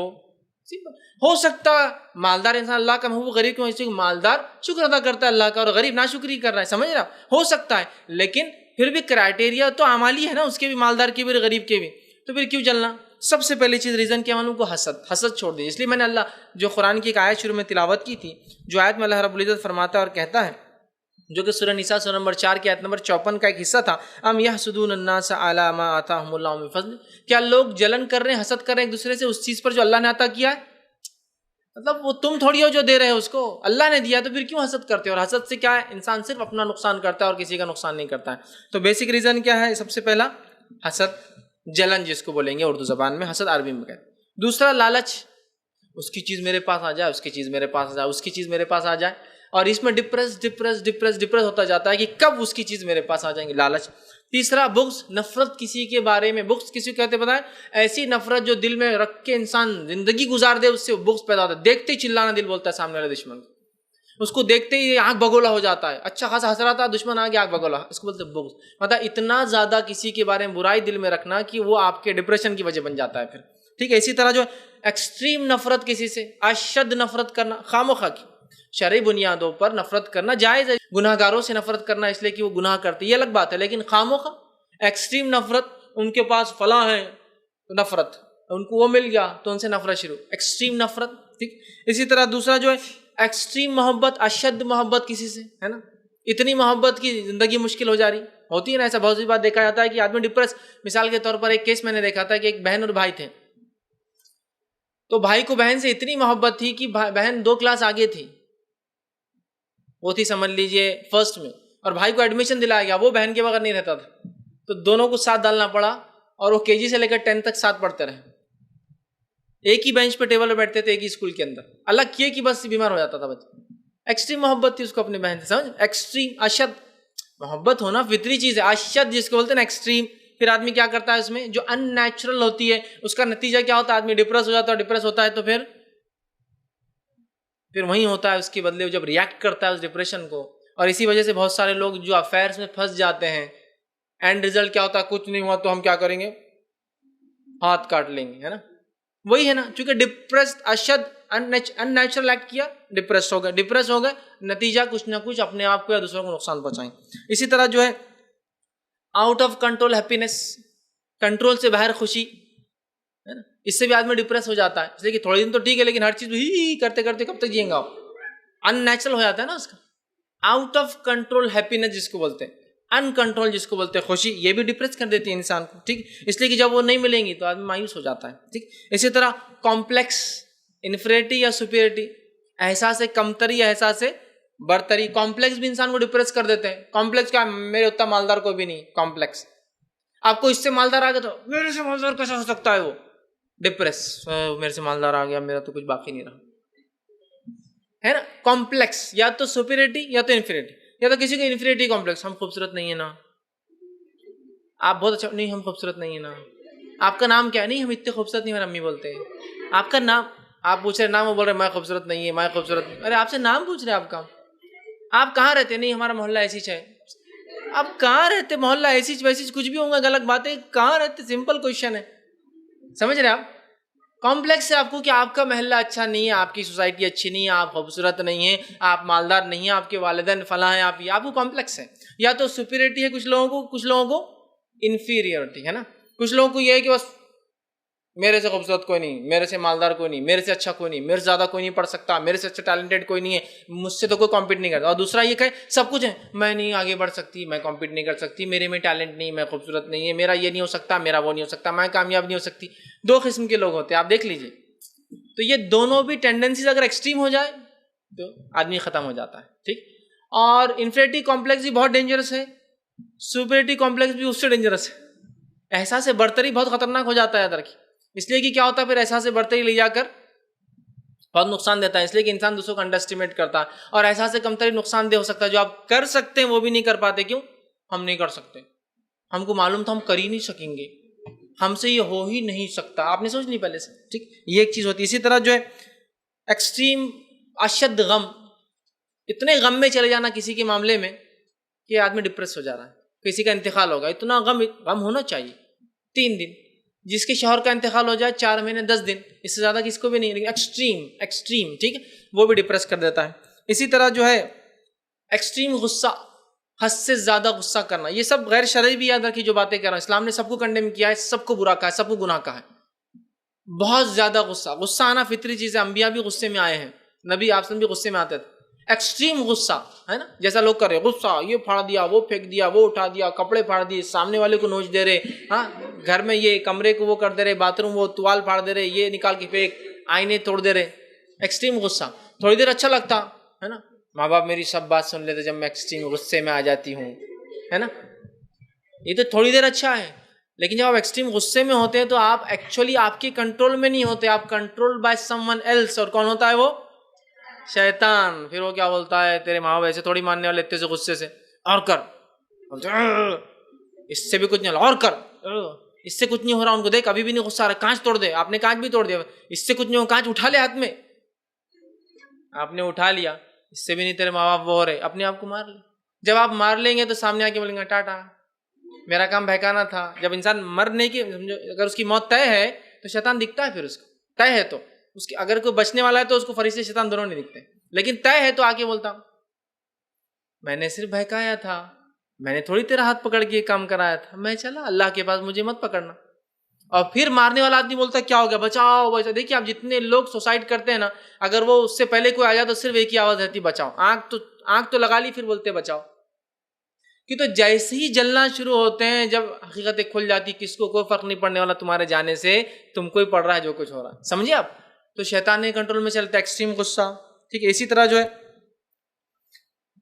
ہو سکتا مالدار انسان اللہ کا محبوب، غریب کیوں؟ اس لیے مالدار شکر ادا کرتا ہے اللہ کا اور غریب ناشکری کر رہا ہے، سمجھ رہا؟ ہو سکتا ہے، لیکن پھر بھی کرائٹیریا تو اعمالی ہے نا، اس کے بھی، مالدار کے بھی، غریب کے بھی. تو پھر کیوں چلنا؟ سب سے پہلی چیز ریزن کیا معلوم کو؟ حسد چھوڑ دی. اس لیے میں نے اللہ جو قرآن کی ایک آیت شروع میں تلاوت کی تھی، جو آیت میں اللہ رب العزت فرماتا ہے اور کہتا ہے، جو کہ سورہ نساء سورہ نمبر 4 کی آیت نمبر 54 کا ایک حصہ تھا، ام یحسدون الناس علی ما آتاہم اللہ من فضل، کیا لوگ جلن کر رہے ہیں، حسد کر رہے ہیں ایک دوسرے سے اس چیز پر جو اللہ نے عطا کیا ہے؟ مطلب وہ تم تھوڑی ہو جو دے رہے ہو، اس کو اللہ نے دیا، تو پھر کیوں حسد کرتے ہو؟ اور حسد سے کیا ہے؟ انسان صرف اپنا نقصان کرتا ہے اور کسی کا نقصان نہیں کرتا ہے. تو بیسک ریزن کیا ہے؟ سب سے پہلا حسد، جلن جس کو بولیں گے اردو زبان میں، حسد عربی میں کہتے. دوسرا لالچ، اس کی چیز میرے پاس آ جائے، اس کی چیز میرے پاس آ جائے، اس کی چیز میرے پاس آ جائے، اور اس میں ڈپریس ہوتا جاتا ہے کہ کب اس کی چیز میرے پاس آ جائیں گی، لالچ. تیسرا بغض، نفرت کسی کے بارے میں. بغض کسی کو کہتے ہیں بتائیں؟ ایسی نفرت جو دل میں رکھ کے انسان زندگی گزار دے، اس سے بغض پیدا ہوتا ہے. دیکھتے ہی چلانا دل بولتا ہے سامنے والے دشمن کو، اس کو دیکھتے ہی آنکھ بگولا ہو جاتا ہے. اچھا خاصا ہنس رہا تھا، دشمن آ گیا آنکھ بگولا، اس کو بولتے ہیں بغض. مطلب اتنا زیادہ کسی کے بارے میں برائی دل میں رکھنا کہ وہ آپ کے ڈپریشن کی وجہ بن جاتا ہے پھر. ٹھیک ہے. اسی طرح جو ایکسٹریم نفرت کسی سے، اشد نفرت کرنا، خامخواہ کی شرعی بنیادوں پر نفرت کرنا جائز ہے. گناہ گاروں سے نفرت کرنا اس لیے کہ وہ گناہ کرتے، یہ الگ بات ہے، لیکن خامخواہ ایکسٹریم نفرت، ان کے پاس فلاں ہے تو نفرت، ان کو وہ مل گیا تو ان سے نفرت شروع، ایکسٹریم نفرت. ٹھیک. اسی طرح دوسرا جو ہے ایکسٹریم محبت، اشد محبت کسی سے، ہے نا، اتنی محبت کی زندگی مشکل ہو جا رہی ہوتی ہے نا. ایسا بہت سی بات دیکھا جاتا ہے کہ آدمی ڈپریس. مثال کے طور پر ایک کیس میں نے دیکھا تھا کہ ایک بہن اور بھائی تھے، تو بھائی کو بہن سے اتنی محبت تھی کہ بہن 2 کلاس آگے تھی، وہ تھی سمجھ لیجئے فرسٹ میں، اور بھائی کو ایڈمیشن دلایا گیا، وہ بہن کے بغیر نہیں رہتا تھا، تو دونوں کو ساتھ ڈالنا پڑا، اور وہ KG سے لے کر 10 تک ساتھ پڑھتے رہے، ایک ہی بینچ پہ ٹیبل پہ بیٹھتے تھے، ایک ہی اسکول کے اندر. الگ کیے کہ بس بیمار ہو جاتا تھا بچہ. ایکسٹریم محبت تھی اس کو اپنی بہن سے، سمجھ؟ ایکسٹریم، اشد محبت ہونا فطری چیز ہے، اشد جس کو بولتے ہیں نا ایکسٹریم. پھر آدمی کیا کرتا ہے اس میں، جو ان نیچرل ہوتی ہے، اس کا نتیجہ کیا ہوتا ہے؟ آدمی ڈپریس ہو جاتا ہے، ڈپریس ہوتا ہے تو پھر وہی ہوتا ہے، اس کے بدلے جب ریئیکٹ کرتا ہے اس ڈپریشن کو. اور اسی وجہ سے بہت سارے لوگ جو افیئرس میں پھنس جاتے ہیں، اینڈ ریزلٹ کیا ہوتا ہے؟ کچھ نہیں ہوا تو ہم کیا کریں گے؟ ہاتھ کاٹ لیں گے، ہے نا. وہی ہے نا، چونکہ ڈپریسڈ، اشد ان نیچرل ایکٹ کیا، ڈپریس ہو گئے، نتیجہ کچھ نہ کچھ اپنے آپ کو یا دوسروں کو نقصان پہنچائیں. اسی طرح جو ہے out of control happiness, control سے باہر خوشی، ہے نا، اس سے بھی آدمی ڈپریس ہو جاتا ہے. اس لیے کہ تھوڑے دن تو ٹھیک ہے، لیکن ہر چیز ہی کرتے کرتے کب تک جئیں گا؟ ان نیچرل ہو جاتا ہے نا اس کا. آؤٹ آف کنٹرول ہیپینس جس کو بولتے ہیں، ان کنٹرول جس کو بولتے ہیں خوشی، یہ بھی ڈپریس کر دیتی ہے انسان کو. ٹھیک. اس لیے کہ جب وہ نہیں ملیں گی تو آدمی مایوس ہو جاتا ہے. ٹھیک. اسی طرح کمپلیکس، انفیریٹی یا سپیریٹی، احساس کمتری یا احساس برتری. کمپلیکس بھی انسان کو ڈپریس کر دیتے ہیں. کمپلیکس کیا؟ میرے اتنا مالدار کوئی بھی نہیں. کمپلیکس آپ کو اس سے مالدار آ گیا تو میرے سے مالدار کیسا ہو سکتا ہے؟ وہ ڈپریس، میرے سے مالدار آ گیا، میرا تو کچھ باقی نہیں رہا، ہے نا. کمپلیکس یا تو سپیریٹی یا تو انفیریٹی، یا تو کسی کو انفیریٹی کمپلیکس، ہم خوبصورت نہیں ہے نا، آپ بہت اچھا نہیں، ہم خوبصورت نہیں ہے نا. آپ کا نام کیا ہے؟ نہیں، ہم اتنے خوبصورت نہیں، ہماری امی بولتے ہیں. آپ کا نام، آپ پوچھ رہے نام، وہ بول رہے میں خوبصورت نہیں ہے، میں خوبصورت نہیں. ارے آپ سے نام پوچھ رہے، آپ کا، آپ کہاں رہتے؟ نہیں، ہمارا محلہ ایسی ہے. آپ کہاں رہتے؟ محلہ ایسی ویسی کچھ بھی ہوں گا، غلط بات ہے. کہاں رہتے؟ سمپل کوشچن ہے، سمجھ رہے آپ. کمپلیکس ہے آپ کو کہ آپ کا محلہ اچھا نہیں ہے، آپ کی سوسائٹی اچھی نہیں ہے، آپ خوبصورت نہیں ہیں، آپ مالدار نہیں ہیں، آپ کے والدین فلاں ہیں، آپ کو کمپلیکس ہے. یا تو سپیریٹی ہے کچھ لوگوں کو انفیریورٹی ہے نا. کچھ لوگوں کو یہ ہے کہ بس میرے سے خوبصورت کوئی نہیں، میرے سے مالدار کوئی نہیں، میرے سے اچھا کوئی نہیں، میرے سے زیادہ کوئی نہیں پڑھ سکتا، میرے سے اچھا ٹیلنٹڈ کوئی نہیں ہے، مجھ سے تو کوئی کمپیٹ نہیں کرتا. اور دوسرا یہ کہ سب کچھ ہے، میں نہیں آگے بڑھ سکتی، میں کمپیٹ نہیں کر سکتی، میرے میں ٹیلنٹ نہیں، میں خوبصورت نہیں ہے، میرا یہ نہیں ہو سکتا، میرا وہ نہیں ہو سکتا، میں کامیاب نہیں ہو سکتی. 2 قسم کے لوگ ہوتے ہیں، آپ دیکھ لیجئے. تو یہ دونوں بھی ٹینڈنسیز اگر ایکسٹریم ہو جائے تو آدمی ختم ہو جاتا ہے. ٹھیک. اور انفیریٹی کمپلیکس بھی بہت ڈینجرس ہے، سپیریٹی کمپلیکس بھی اس سے ڈینجرس ہے. احساس برتری بہت خطرناک ہو جاتا ہے ادھر کی. اس لیے کہ کیا ہوتا ہے پھر احساس برتری لے جا کر بہت نقصان دیتا ہے. اس لیے کہ انسان دوسروں کو انڈر اسٹیمیٹ کرتا ہے. اور احساس کمتری نقصان دہ ہو سکتا ہے، جو آپ کر سکتے ہیں وہ بھی نہیں کر پاتے. کیوں؟ ہم نہیں کر سکتے، ہم کو معلوم تھا ہم کر ہی نہیں سکیں گے، ہم سے یہ ہو ہی نہیں سکتا، آپ نے سوچ لی پہلے سے، ٹھیک، یہ ایک چیز ہوتی ہے۔ اسی طرح جو ہے ایکسٹریم اشد غم، اتنے غم میں چلے جانا کسی کے معاملے میں کہ آدمی ڈپریس ہو جا رہا ہے، کسی کا انتقال ہوگا، اتنا غم ہونا چاہیے 3 دن، جس کے شوہر کا انتقال ہو جائے 4 مہینے 10 دن، اس سے زیادہ کسی کو بھی نہیں، لیکن ایکسٹریم ٹھیک ہے، وہ بھی ڈپریس کر دیتا ہے۔ اسی طرح جو ہے ایکسٹریم غصہ، حد سے زیادہ غصہ کرنا، یہ سب غیر شرعی بھی یاد رکھی جو باتیں کر رہا ہوں، اسلام نے سب کو کنڈیم کیا ہے، سب کو برا کہا ہے، سب کو گناہ کہا ہے۔ بہت زیادہ غصہ آنا فطری چیز ہے، انبیاء بھی غصے میں آئے ہیں، نبی آپ بھی غصے میں آتے تھے۔ ایکسٹریم غصہ ہے نا، جیسا لوگ کر رہے، غصہ یہ پھاڑ دیا، وہ پھینک دیا، وہ اٹھا دیا، کپڑے پھاڑ دیے، سامنے والے کو نوچ دے رہے، ہاں گھر میں یہ کمرے کو وہ کر دے رہے، باتھ روم وہ توال پھاڑ دے رہے، یہ نکال کے پھینک، آئینے توڑ دے رہے۔ ایکسٹریم غصہ تھوڑی دیر اچھا لگتا ہے نا، ماں باپ میری سب بات سن لیتے جب میں ایکسٹریم غصے میں آ جاتی ہوں، ہے نا، یہ تو تھوڑی دیر اچھا ہے، لیکن جب آپ ایکسٹریم غصے میں ہوتے ہیں تو آپ ایکچولی آپ کے کنٹرول میں نہیں ہوتے، آپ control by someone else, اور کون ہوتا ہے وہ؟ شیطان۔ پھر وہ کیا بولتا ہے، تیرے ماں باپ ایسے تھوڑی ماننے والے اتنے سے غصے سے، اور کر، اس سے بھی کچھ نہیں، اور کر، اس سے کچھ نہیں ہو رہا، ان کو دیکھ ابھی بھی نہیں غصہ آ رہا، کانچ توڑ دے، آپ نے کانچ بھی توڑ دیا، اس سے کچھ نہیں ہو، کانچ اٹھا لے ہاتھ میں، آپ نے اٹھا لیا، اس سے بھی نہیں، تیرے ماں باپ وہ ہو رہے، اپنے آپ کو مار لے۔ جب آپ مار لیں گے تو سامنے آ کے بولیں گے ٹاٹا، میرا کام بہکانا تھا۔ جب انسان مرنے کی، اگر اس کی موت طے ہے تو شیطان دکھتا ہے، پھر اس کو طے ہے تو اس کی، اگر کوئی بچنے والا ہے تو اس کو فرشتے شیطان دونوں نہیں دکھتے، لیکن طے ہے تو آ کے بولتا میں نے صرف بہکایا تھا، میں نے تھوڑی تیرا ہاتھ پکڑ کے کام کرایا تھا، میں چلا اللہ کے پاس، مجھے مت پکڑنا۔ اور پھر مارنے والا آدمی بولتا ہے کیا ہو گیا، بچاؤ بچاؤ۔ دیکھیے آپ جتنے لوگ سوسائڈ کرتے ہیں نا، اگر وہ اس سے پہلے کوئی آ جائے تو صرف ایک ہی آواز رہتی، بچاؤ۔ آنکھ تو لگا لی، پھر بولتے بچاؤ، کہ تو جیسے ہی جلنا شروع ہوتے ہیں، جب حقیقتیں کھل جاتی، کس کو کوئی فرق نہیں پڑنے والا تمہارے جانے سے، تم کو ہی پڑ رہا ہے جو کچھ ہو رہا ہے، سمجھے آپ؟ تو شیطان نے کنٹرول میں چلتا ہے، ایکسٹریم غصہ، ٹھیک ہے۔ اسی طرح جو ہے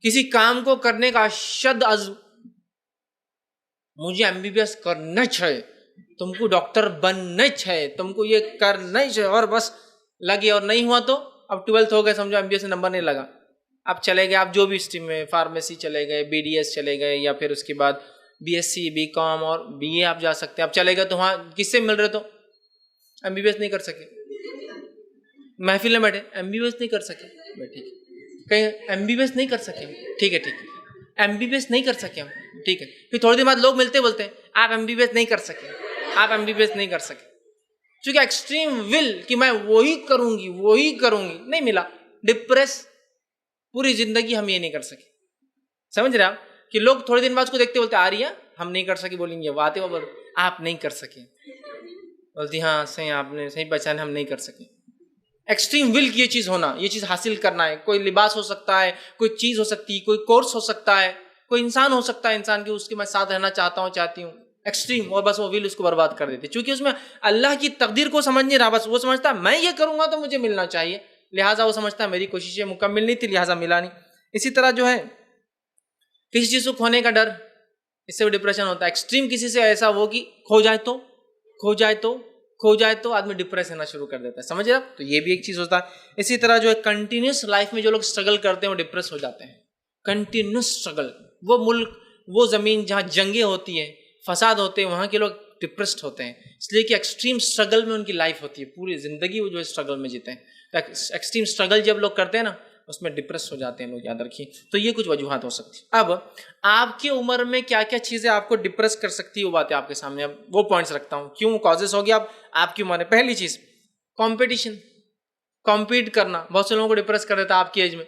کسی کام کو کرنے کا شد عزم، مجھے MBBS کرنا چاہیے، تم کو ڈاکٹر بننا چاہیے، تم کو یہ کرنا چاہیے، اور بس لگے، اور نہیں ہوا تو اب 12th ہو گئے، سمجھو MBBS میں نمبر نہیں لگا، اب چلے گئے آپ جو بھی اسٹریم میں، فارمیسی چلے گئے، BDS چلے گئے، یا پھر اس کے بعد BSc BCom اور BA آپ جا سکتے ہیں۔ اب چلے گئے تو وہاں کس سے مل رہے، تو MBBS نہیں کر سکے، محفل میں بیٹھے MBBS نہیں کر سکے، ٹھیک ہے، کہیں MBBS نہیں کر سکے، ٹھیک ہے، ٹھیک ہے، MBBS نہیں کر سکے ہم، ٹھیک ہے، پھر تھوڑی دیر بعد لوگ ملتے بولتے ہیں آپ MBBS نہیں کر سکے، آپ MBBS نہیں کر سکے، چونکہ ایکسٹریم ول کہ میں وہی کروں گی، نہیں ملا، ڈپریس، پوری زندگی ہم یہ نہیں کر سکے، سمجھ رہے آپ؟ کہ لوگ تھوڑے دن بعد اس کو دیکھتے بولتے آ رہی ہے، ہم نہیں کر سکے، بولیں گے وہ آتے وہ آپ نہیں کر سکے، بولتی ہاں صحیح، آپ نے صحیح پہچانا، ہم نہیں کر سکے۔ ایکسٹریم ول کی یہ چیز ہونا، یہ چیز حاصل کرنا ہے، کوئی لباس ہو سکتا ہے، کوئی چیز ہو سکتی ہے، کوئی کورس ہو سکتا ہے، کوئی انسان ہو سکتا ہے، انسان کی اس کے میں ساتھ رہنا چاہتی ہوں، ایکسٹریم، اور بس وہ ول اس کو برباد کر دیتی، چونکہ اس میں اللہ کی تقدیر کو سمجھ نہیں رہا، بس وہ سمجھتا ہے میں یہ کروں گا تو مجھے ملنا چاہیے، لہٰذا وہ سمجھتا ہے میری کوششیں مکمل نہیں تھی لہٰذا ملا نہیں۔ اسی طرح جو ہے کسی چیز کو کھونے کا ڈر، اس سے بھی ڈپریشن ہوتا ہے۔ ایکسٹریم کسی سے ایسا وہ کہ کھو جائے تو آدمی ڈپریس ہونا شروع کر دیتا ہے، سمجھ رہے آپ؟ تو یہ بھی ایک چیز ہوتا ہے۔ اسی طرح جو ہے کنٹینیوس لائف میں جو لوگ اسٹرگل کرتے ہیں وہ ڈپریس ہو جاتے ہیں، کنٹینیوس اسٹرگل، وہ ملک، وہ زمین جہاں جنگیں ہوتی ہیں، فساد ہوتے ہیں، وہاں کے لوگ ڈپریسڈ ہوتے ہیں، اس لیے کہ ایکسٹریم اسٹرگل میں ان کی لائف ہوتی ہے، پوری زندگی وہ جو ہے اسٹرگل میں جیتے ہیں۔ ایکسٹریم اسٹرگل جب لوگ کرتے ہیں نا، اس میں ڈپریس ہو جاتے ہیں لوگ، یاد رکھیے۔ تو یہ کچھ وجوہات ہو سکتی ہیں۔ اب آپ کی عمر میں کیا کیا چیزیں آپ کو ڈپریس کر سکتی ہے، وہ باتیں آپ کے سامنے، اب وہ پوائنٹس رکھتا ہوں، کیوں کازز ہو گیا اب آپ کی عمر میں۔ پہلی چیز کمپٹیشن، کمپیٹ کرنا بہت سے لوگوں کو ڈپریس کر دیتا ہے آپ کی ایج میں،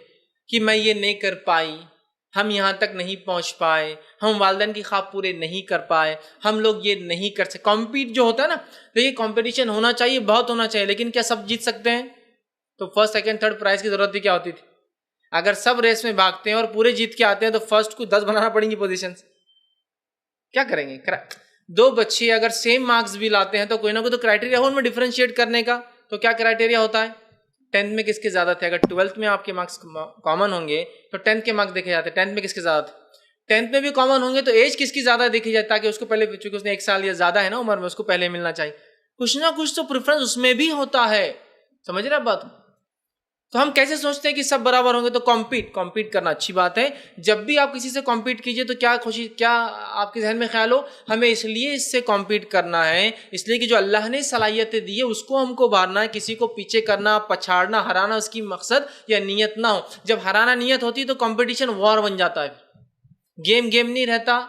کہ میں یہ نہیں کر پائی، ہم یہاں تک نہیں پہنچ پائے، ہم والدین کی خواب پورے نہیں کر پائے، ہم لوگ یہ نہیں کر سکتے۔ کمپیٹ جو ہوتا ہے نا، دیکھیے کمپٹیشن ہونا چاہیے، بہت ہونا چاہیے، لیکن کیا سب جیت سکتے ہیں؟ تو فرسٹ سیکنڈ تھرڈ پرائز کی ضرورت بھی کیا ہوتی تھی؟ اگر سب ریس میں بھاگتے ہیں اور پورے جیت کے آتے ہیں تو فرسٹ کو 10 بنانا پڑیں گی پوزیشنز، کیا کریں گے؟ 2 بچے اگر سیم مارکس بھی لاتے ہیں تو کوئی نہ کوئی تو کرائٹیریا ہو ان میں ڈیفرینشیٹ کرنے کا، تو کیا کرائٹیریا ہوتا ہے؟ 10th میں کس کے زیادہ تھے؟ اگر 12th میں آپ کے مارکس کامن ہوں گے تو 10th کے مارکس دیکھے جاتے ہیں، 10th میں کس کے زیادہ تھے؟ 10th میں بھی کامن ہوں گے تو ایج کس کی زیادہ دیکھی جائے، تاکہ اس کو پہلے، چونکہ اس نے 1 سال یا زیادہ ہے نا عمر میں، اس کو پہلے ملنا چاہیے، کچھ نہ کچھ تو پریفرنس اس میں بھی ہوتا ہے، سمجھ رہے آپ بات؟ تو ہم کیسے سوچتے ہیں کہ سب برابر ہوں گے؟ تو کمپیٹ کرنا اچھی بات ہے. جب بھی آپ کسی سے کمپیٹ کیجئے تو کیا آپ کے ذہن میں خیال ہو، ہمیں اس لیے اس سے کمپیٹ کرنا ہے، اس لیے کہ جو اللہ نے صلاحیتیں دی ہے اس کو ہم کو ابھارنا ہے. کسی کو پیچھے کرنا، پچھاڑنا، ہرانا اس کی مقصد یا نیت نہ ہو. جب ہرانا نیت ہوتی ہے تو کمپٹیشن وار بن جاتا ہے. گیم نہیں رہتا،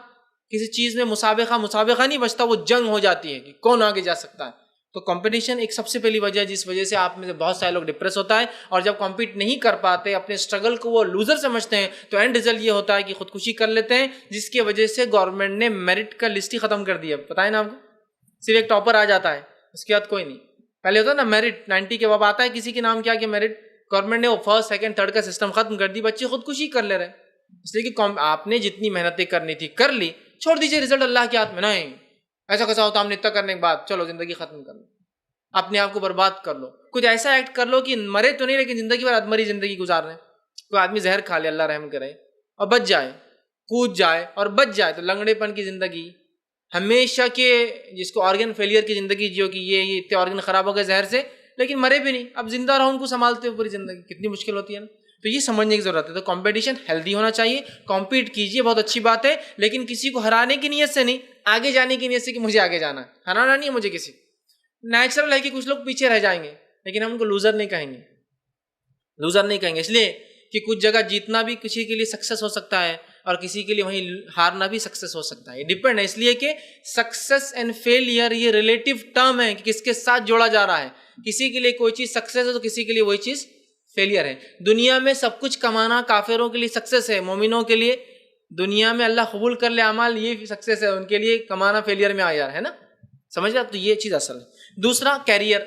کسی چیز میں مسابقہ نہیں بچتا، وہ جنگ ہو جاتی ہے کہ کون آگے جا سکتا ہے. تو کمپٹیشن ایک سب سے پہلی وجہ ہے جس وجہ سے آپ میں سے بہت سارے لوگ ڈپریس ہوتا ہے. اور جب کمپیٹ نہیں کر پاتے، اپنے اسٹرگل کو وہ لوزر سمجھتے ہیں، تو اینڈ ریزلٹ یہ ہوتا ہے کہ خودکشی کر لیتے ہیں، جس کی وجہ سے گورنمنٹ نے میرٹ کا لسٹ ہی ختم کر دیا. پتہ ہے نا آپ کو، صرف ایک ٹاپر آ جاتا ہے، اس کے بعد کوئی نہیں. پہلے ہوتا نا میرٹ، 90 کے بعد آتا ہے کسی کے نام کیا کہ میرٹ. گورنمنٹ نے وہ فرسٹ سیکنڈ تھرڈ کا سسٹم ختم کر دی، بچے خودکشی کر لے رہے ہیں. اس لیے کہ آپ نے جتنی محنتیں کرنی تھی کر لی، چھوڑ دیجیے رزلٹ اللہ کے ہاتھ میں. نہیں ایسا کیسا ہوتا، ہم نے اتنا کرنے کے بعد چلو زندگی ختم کر لو، اپنے آپ کو برباد کر لو. کچھ ایسا ایکٹ کر لو کہ مرے تو نہیں لیکن زندگی بھر ادمری زندگی گزار رہے ہیں. کوئی آدمی زہر کھا لے، اللہ رحم کرے، اور بچ جائے، کود جائے اور بچ جائے، تو لنگڑے پن کی زندگی ہمیشہ کے، جس کو آرگن فیلئر کی زندگی جو کہ یہ اتنے آرگن خراب ہو گئے زہر سے، لیکن مرے بھی نہیں، اب زندہ رہو ان کو سنبھالتے ہوئے پوری زندگی. کتنی مشکل ہوتی ہے نا. تو یہ سمجھنے کی ضرورت ہے. تو کمپٹیشن ہیلدی ہونا چاہیے، کمپیٹ کیجیے، بہت اچھی بات ہے، لیکن کسی کو ہرانے کی نیت سے نہیں، آگے جانے کی نیت سے کہ مجھے آگے جانا ہے، ہرانا نہیں ہے مجھے کسی. نیچرل ہے کہ کچھ لوگ پیچھے رہ جائیں گے، لیکن ہم ان کو لوزر نہیں کہیں گے. اس لیے کہ کچھ جگہ جیتنا بھی کسی کے لیے سکسیس ہو سکتا ہے اور کسی کے لیے وہیں ہارنا بھی سکسیس ہو سکتا ہے. یہ ڈیپینڈ ہے، اس لیے کہ سکسیس اینڈ فیلئر یہ ریلیٹیو ٹرم ہے کہ کس کے ساتھ جوڑا جا رہا ہے. کسی کے لیے کوئی چیز سکسیس ہے تو کسی کے لیے وہی چیز فیلئر ہے. دنیا میں سب کچھ کمانا کافروں کے لیے سکسیس ہے، مومنوں کے لیے دنیا میں اللہ قبول کر لے اعمال، یہ سکسیس ہے. ان کے لیے کمانا فیلئر میں آ جا رہا ہے نا، سمجھ رہے؟ تو یہ چیز اصل ہے. دوسرا کیریئر،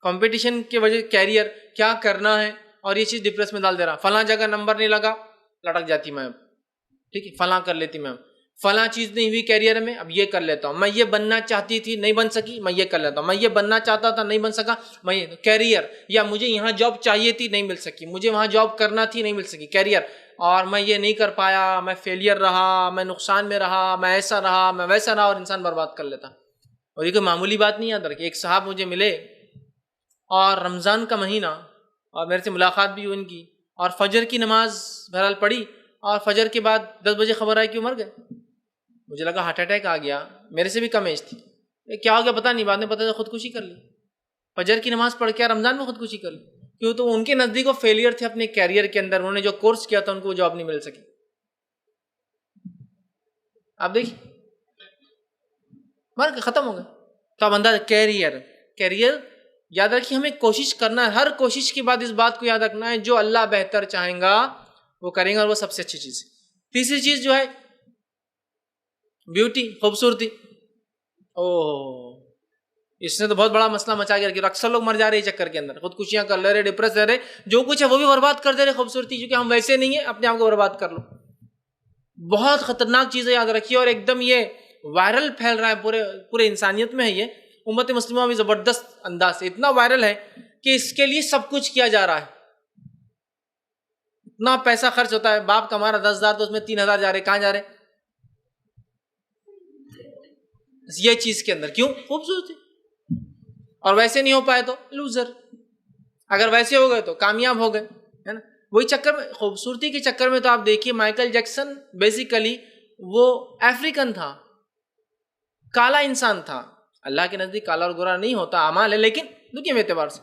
کمپٹیشن کی وجہ کیریئر کیا کرنا ہے، اور یہ چیز ڈپریس میں ڈال دے رہا. فلاں جگہ نمبر نہیں لگا، لٹک جاتی میں، ٹھیک ہے، فلاں کر لیتی میں، فلاں چیز نہیں ہوئی کیریئر میں، اب یہ کر لیتا ہوں. میں یہ بننا چاہتی تھی نہیں بن سکی، میں یہ کر لیتا ہوں. میں یہ بننا چاہتا تھا نہیں بن سکا، میں یہ کیریئر. یا مجھے یہاں جاب چاہیے تھی نہیں مل سکی، مجھے وہاں جاب کرنا تھی نہیں مل سکی، کیریئر. اور میں یہ نہیں کر پایا، میں فیلئر رہا، میں نقصان میں رہا، میں ایسا رہا، میں ویسا رہا، اور انسان برباد کر لیتا. اور یہ کوئی معمولی بات نہیں یاد رکھیے. ایک صاحب مجھے ملے اور رمضان کا مہینہ، اور میرے سے ملاقات بھی ان کی، اور فجر کی نماز بہرحال پڑھی، اور فجر کے بعد 10 بجے خبر آئی کہ وہ مر گئے. مجھے لگا ہارٹ اٹیک آ گیا، میرے سے بھی کم ایج تھی. کیا ہو گیا پتہ نہیں، بعد میں پتہ چلا خودکشی کر لی. فجر کی نماز پڑھ کے رمضان میں خودکشی کر لی. کیوں؟ تو ان کے نزدیک وہ فیلئر تھے اپنے کیریئر کے اندر. انہوں نے جو کورس کیا تھا ان کو وہ جاب نہیں مل سکی. آپ دیکھیے مر کے ختم ہو گئے. تو اب انداز کیریئر یاد رکھیے، ہمیں کوشش کرنا ہے. ہر کوشش کے بعد اس بات کو یاد رکھنا ہے جو اللہ بہتر چاہیں گا وہ کریں گا، اور وہ سب سے اچھی چیز ہے. تیسری چیز جو ہے بیوٹی، خوبصورتی. اس نے تو بہت بڑا مسئلہ مچا کے رکھا. اکثر لوگ مر جا رہے ہیں چکر کے اندر، خودکشیاں کر لے رہے، ڈپریس رہ رہے، جو کچھ ہے وہ بھی برباد کر دے رہے. خوبصورتی کیونکہ ہم ویسے نہیں ہیں، اپنے آپ کو برباد کر لو. بہت خطرناک چیز ہے، یاد رکھیے. اور ایک دم یہ وائرل پھیل رہا ہے پورے انسانیت میں ہے. یہ امت مسلمہ بھی زبردست انداز سے اتنا وائرل ہے کہ اس کے لیے سب کچھ کیا جا رہا ہے. اتنا پیسہ خرچ ہوتا ہے. باپ کما رہا 10,000 تو اس میں 3,000 جا رہے. کہاں جا رہے؟ یہ چیز کے اندر. کیوں؟ خوبصورتی. اور ویسے نہیں ہو پائے تو لوزر. اگر ویسے ہو گئے تو کامیاب ہو گئے، ہے نا. وہی چکر میں، خوبصورتی کے چکر میں تو آپ دیکھیے مائیکل جیکسن بیسیکلی وہ افریقن تھا، کالا انسان تھا. اللہ کے نزدیک کالا اور گورا نہیں ہوتا، اعمال ہے لیکن دنیا میں اعتبار سے.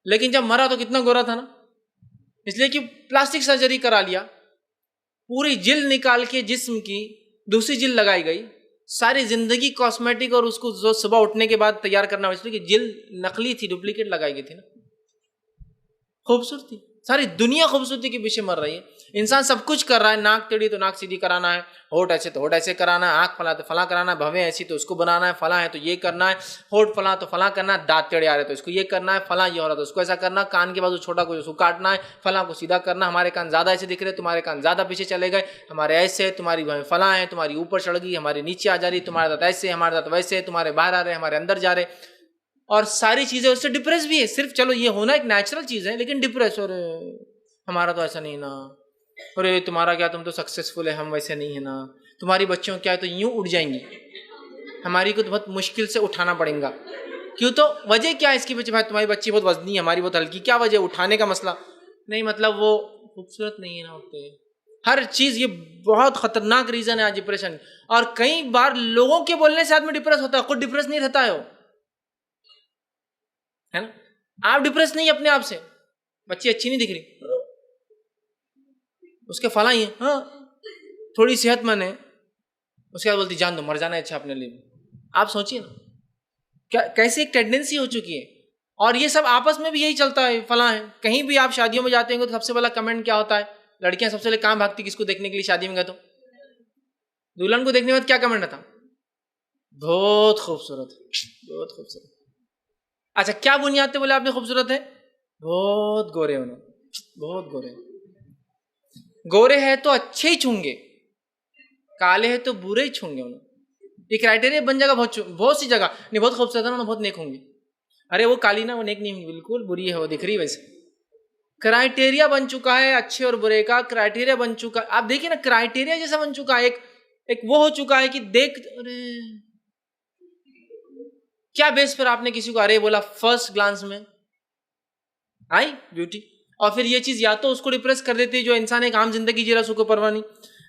لیکن جب مرا تو کتنا گورا تھا نا، اس لیے کہ پلاسٹک سرجری کرا لیا، پوری جلد نکال کے جسم کی دوسری جلد لگائی گئی. ساری زندگی کاسمیٹک اور اس کو صبح اٹھنے کے بعد تیار کرنا، اس لیے کہ جلد نقلی تھی، ڈپلیکیٹ لگائی گئی تھی نا. خوبصورتی، ساری دنیا خوبصورتی کے پیچھے مر رہی ہے. انسان سب کچھ کر رہا ہے. ناک ٹیڑھی تو ناک سیدھی کرانا ہے، ہونٹ ایسے تو ہونٹ ایسے کرانا ہے، آنکھ فلاں تو فلاں کرانا ہے، بھویں ایسی تو اس کو بنانا ہے، فلاں ہے تو یہ کرنا ہے، ہونٹ فلاں تو فلاں کرنا ہے، دانت ٹیڑھے آ رہے تو اس کو یہ کرنا ہے، فلاں یہ ہو رہا تو اس کو ایسا کرنا، کان کے بازو چھوٹا کو اس کو کاٹنا ہے، فلاں کو سیدھا کرنا. ہمارے کان زیادہ ایسے دکھ رہے، تمہارے کان زیادہ پیچھے چلے گئے، ہمارے ایسے ہے، تمہاری بھویں فلاں ہے، تمہاری اوپر چڑھ گئی، ہماری نیچے آ جا رہی، تمہارے دانت ایسے، ہمارے دانت ویسے، تمہارے باہر آ رہے، ہمارے اندر جا رہے. اور ساری چیزیں اس سے ڈپریس بھی ہے. صرف چلو یہ ہونا ایک نیچرل چیز ہے، لیکن ڈپریس، اور ہمارا تو ایسا نہیں نا، ارے تمہارا کیا، تم تو سکسیسفل ہے، ہم ویسے نہیں ہیں نا، تمہاری بچیوں کیا تو یوں اٹھ جائیں گی، ہماری کو تو بہت مشکل سے اٹھانا پڑے گا. کیوں تو وجہ کیا ہے اس کی پیچھے؟ بھائی تمہاری بچی بہت وزنی ہے، ہماری بہت ہلکی، کیا وجہ؟ اٹھانے کا مسئلہ نہیں، مطلب وہ خوبصورت نہیں ہے نا ہوتے ہر چیز. یہ بہت خطرناک ریزن ہے آج ڈپریشن. اور کئی بار لوگوں کے بولنے سے آدمی ڈپریس ہوتا ہے، خود ڈپریس نہیں رہتا ہے نا. آپ ڈپریس نہیں اپنے آپ سے، بچی اچھی نہیں دکھ رہی، اس کے فلاں ہی ہے، ہاں تھوڑی صحت مند ہے، اس کے بعد بولتی جان دو، مر جانا ہے اچھا اپنے لیے. آپ سوچیے نا کیسی ایک ٹینڈنسی ہو چکی ہے. اور یہ سب آپس میں بھی یہی چلتا ہے، فلاں ہے. کہیں بھی آپ شادیوں میں جاتے ہیں تو سب سے پہلا کمنٹ کیا ہوتا ہے؟ لڑکیاں سب سے پہلے کہاں بھاگتی کس کو دیکھنے کے لیے شادی میں گئے تو؟ دلہن کو دیکھنے کے بعد کیا کمنٹ آتا؟ بہت خوبصورت، بہت خوبصورت. اچھا کیا بنیاد پہ بولے آپ نے خوبصورت ہے؟ بہت گورے انہوں، بہت گورے. گورے ہیں تو اچھے ہی چھوں گے، کالے ہیں تو برے ہی چھوں گے. انہوں یہ کرائٹیریا بن جائے گا بہت سی جگہ. نہیں بہت خوبصورت ہے نا، بہت نیک ہوں گے. ارے وہ کالی نا، وہ نیک نہیں ہوں گی، بالکل بری ہے، وہ دکھ رہی ویسے. کرائٹیریا بن چکا ہے اچھے اور برے کا، کرائٹیریا بن چکا. آپ دیکھیں نا کرائٹیریا جیسا بن چکا ہے، ایک وہ ہو چکا ہے کہ دیکھ ارے کیا بیس پر آپ نے کسی کو ارے بولا فرسٹ گلانس میں آئی بیوٹی. اور پھر یہ چیز یا تو اس کو ڈپریس کر دیتی ہے جو انسان ایک عام زندگی جی رہا سو کو پرواہ نہیں،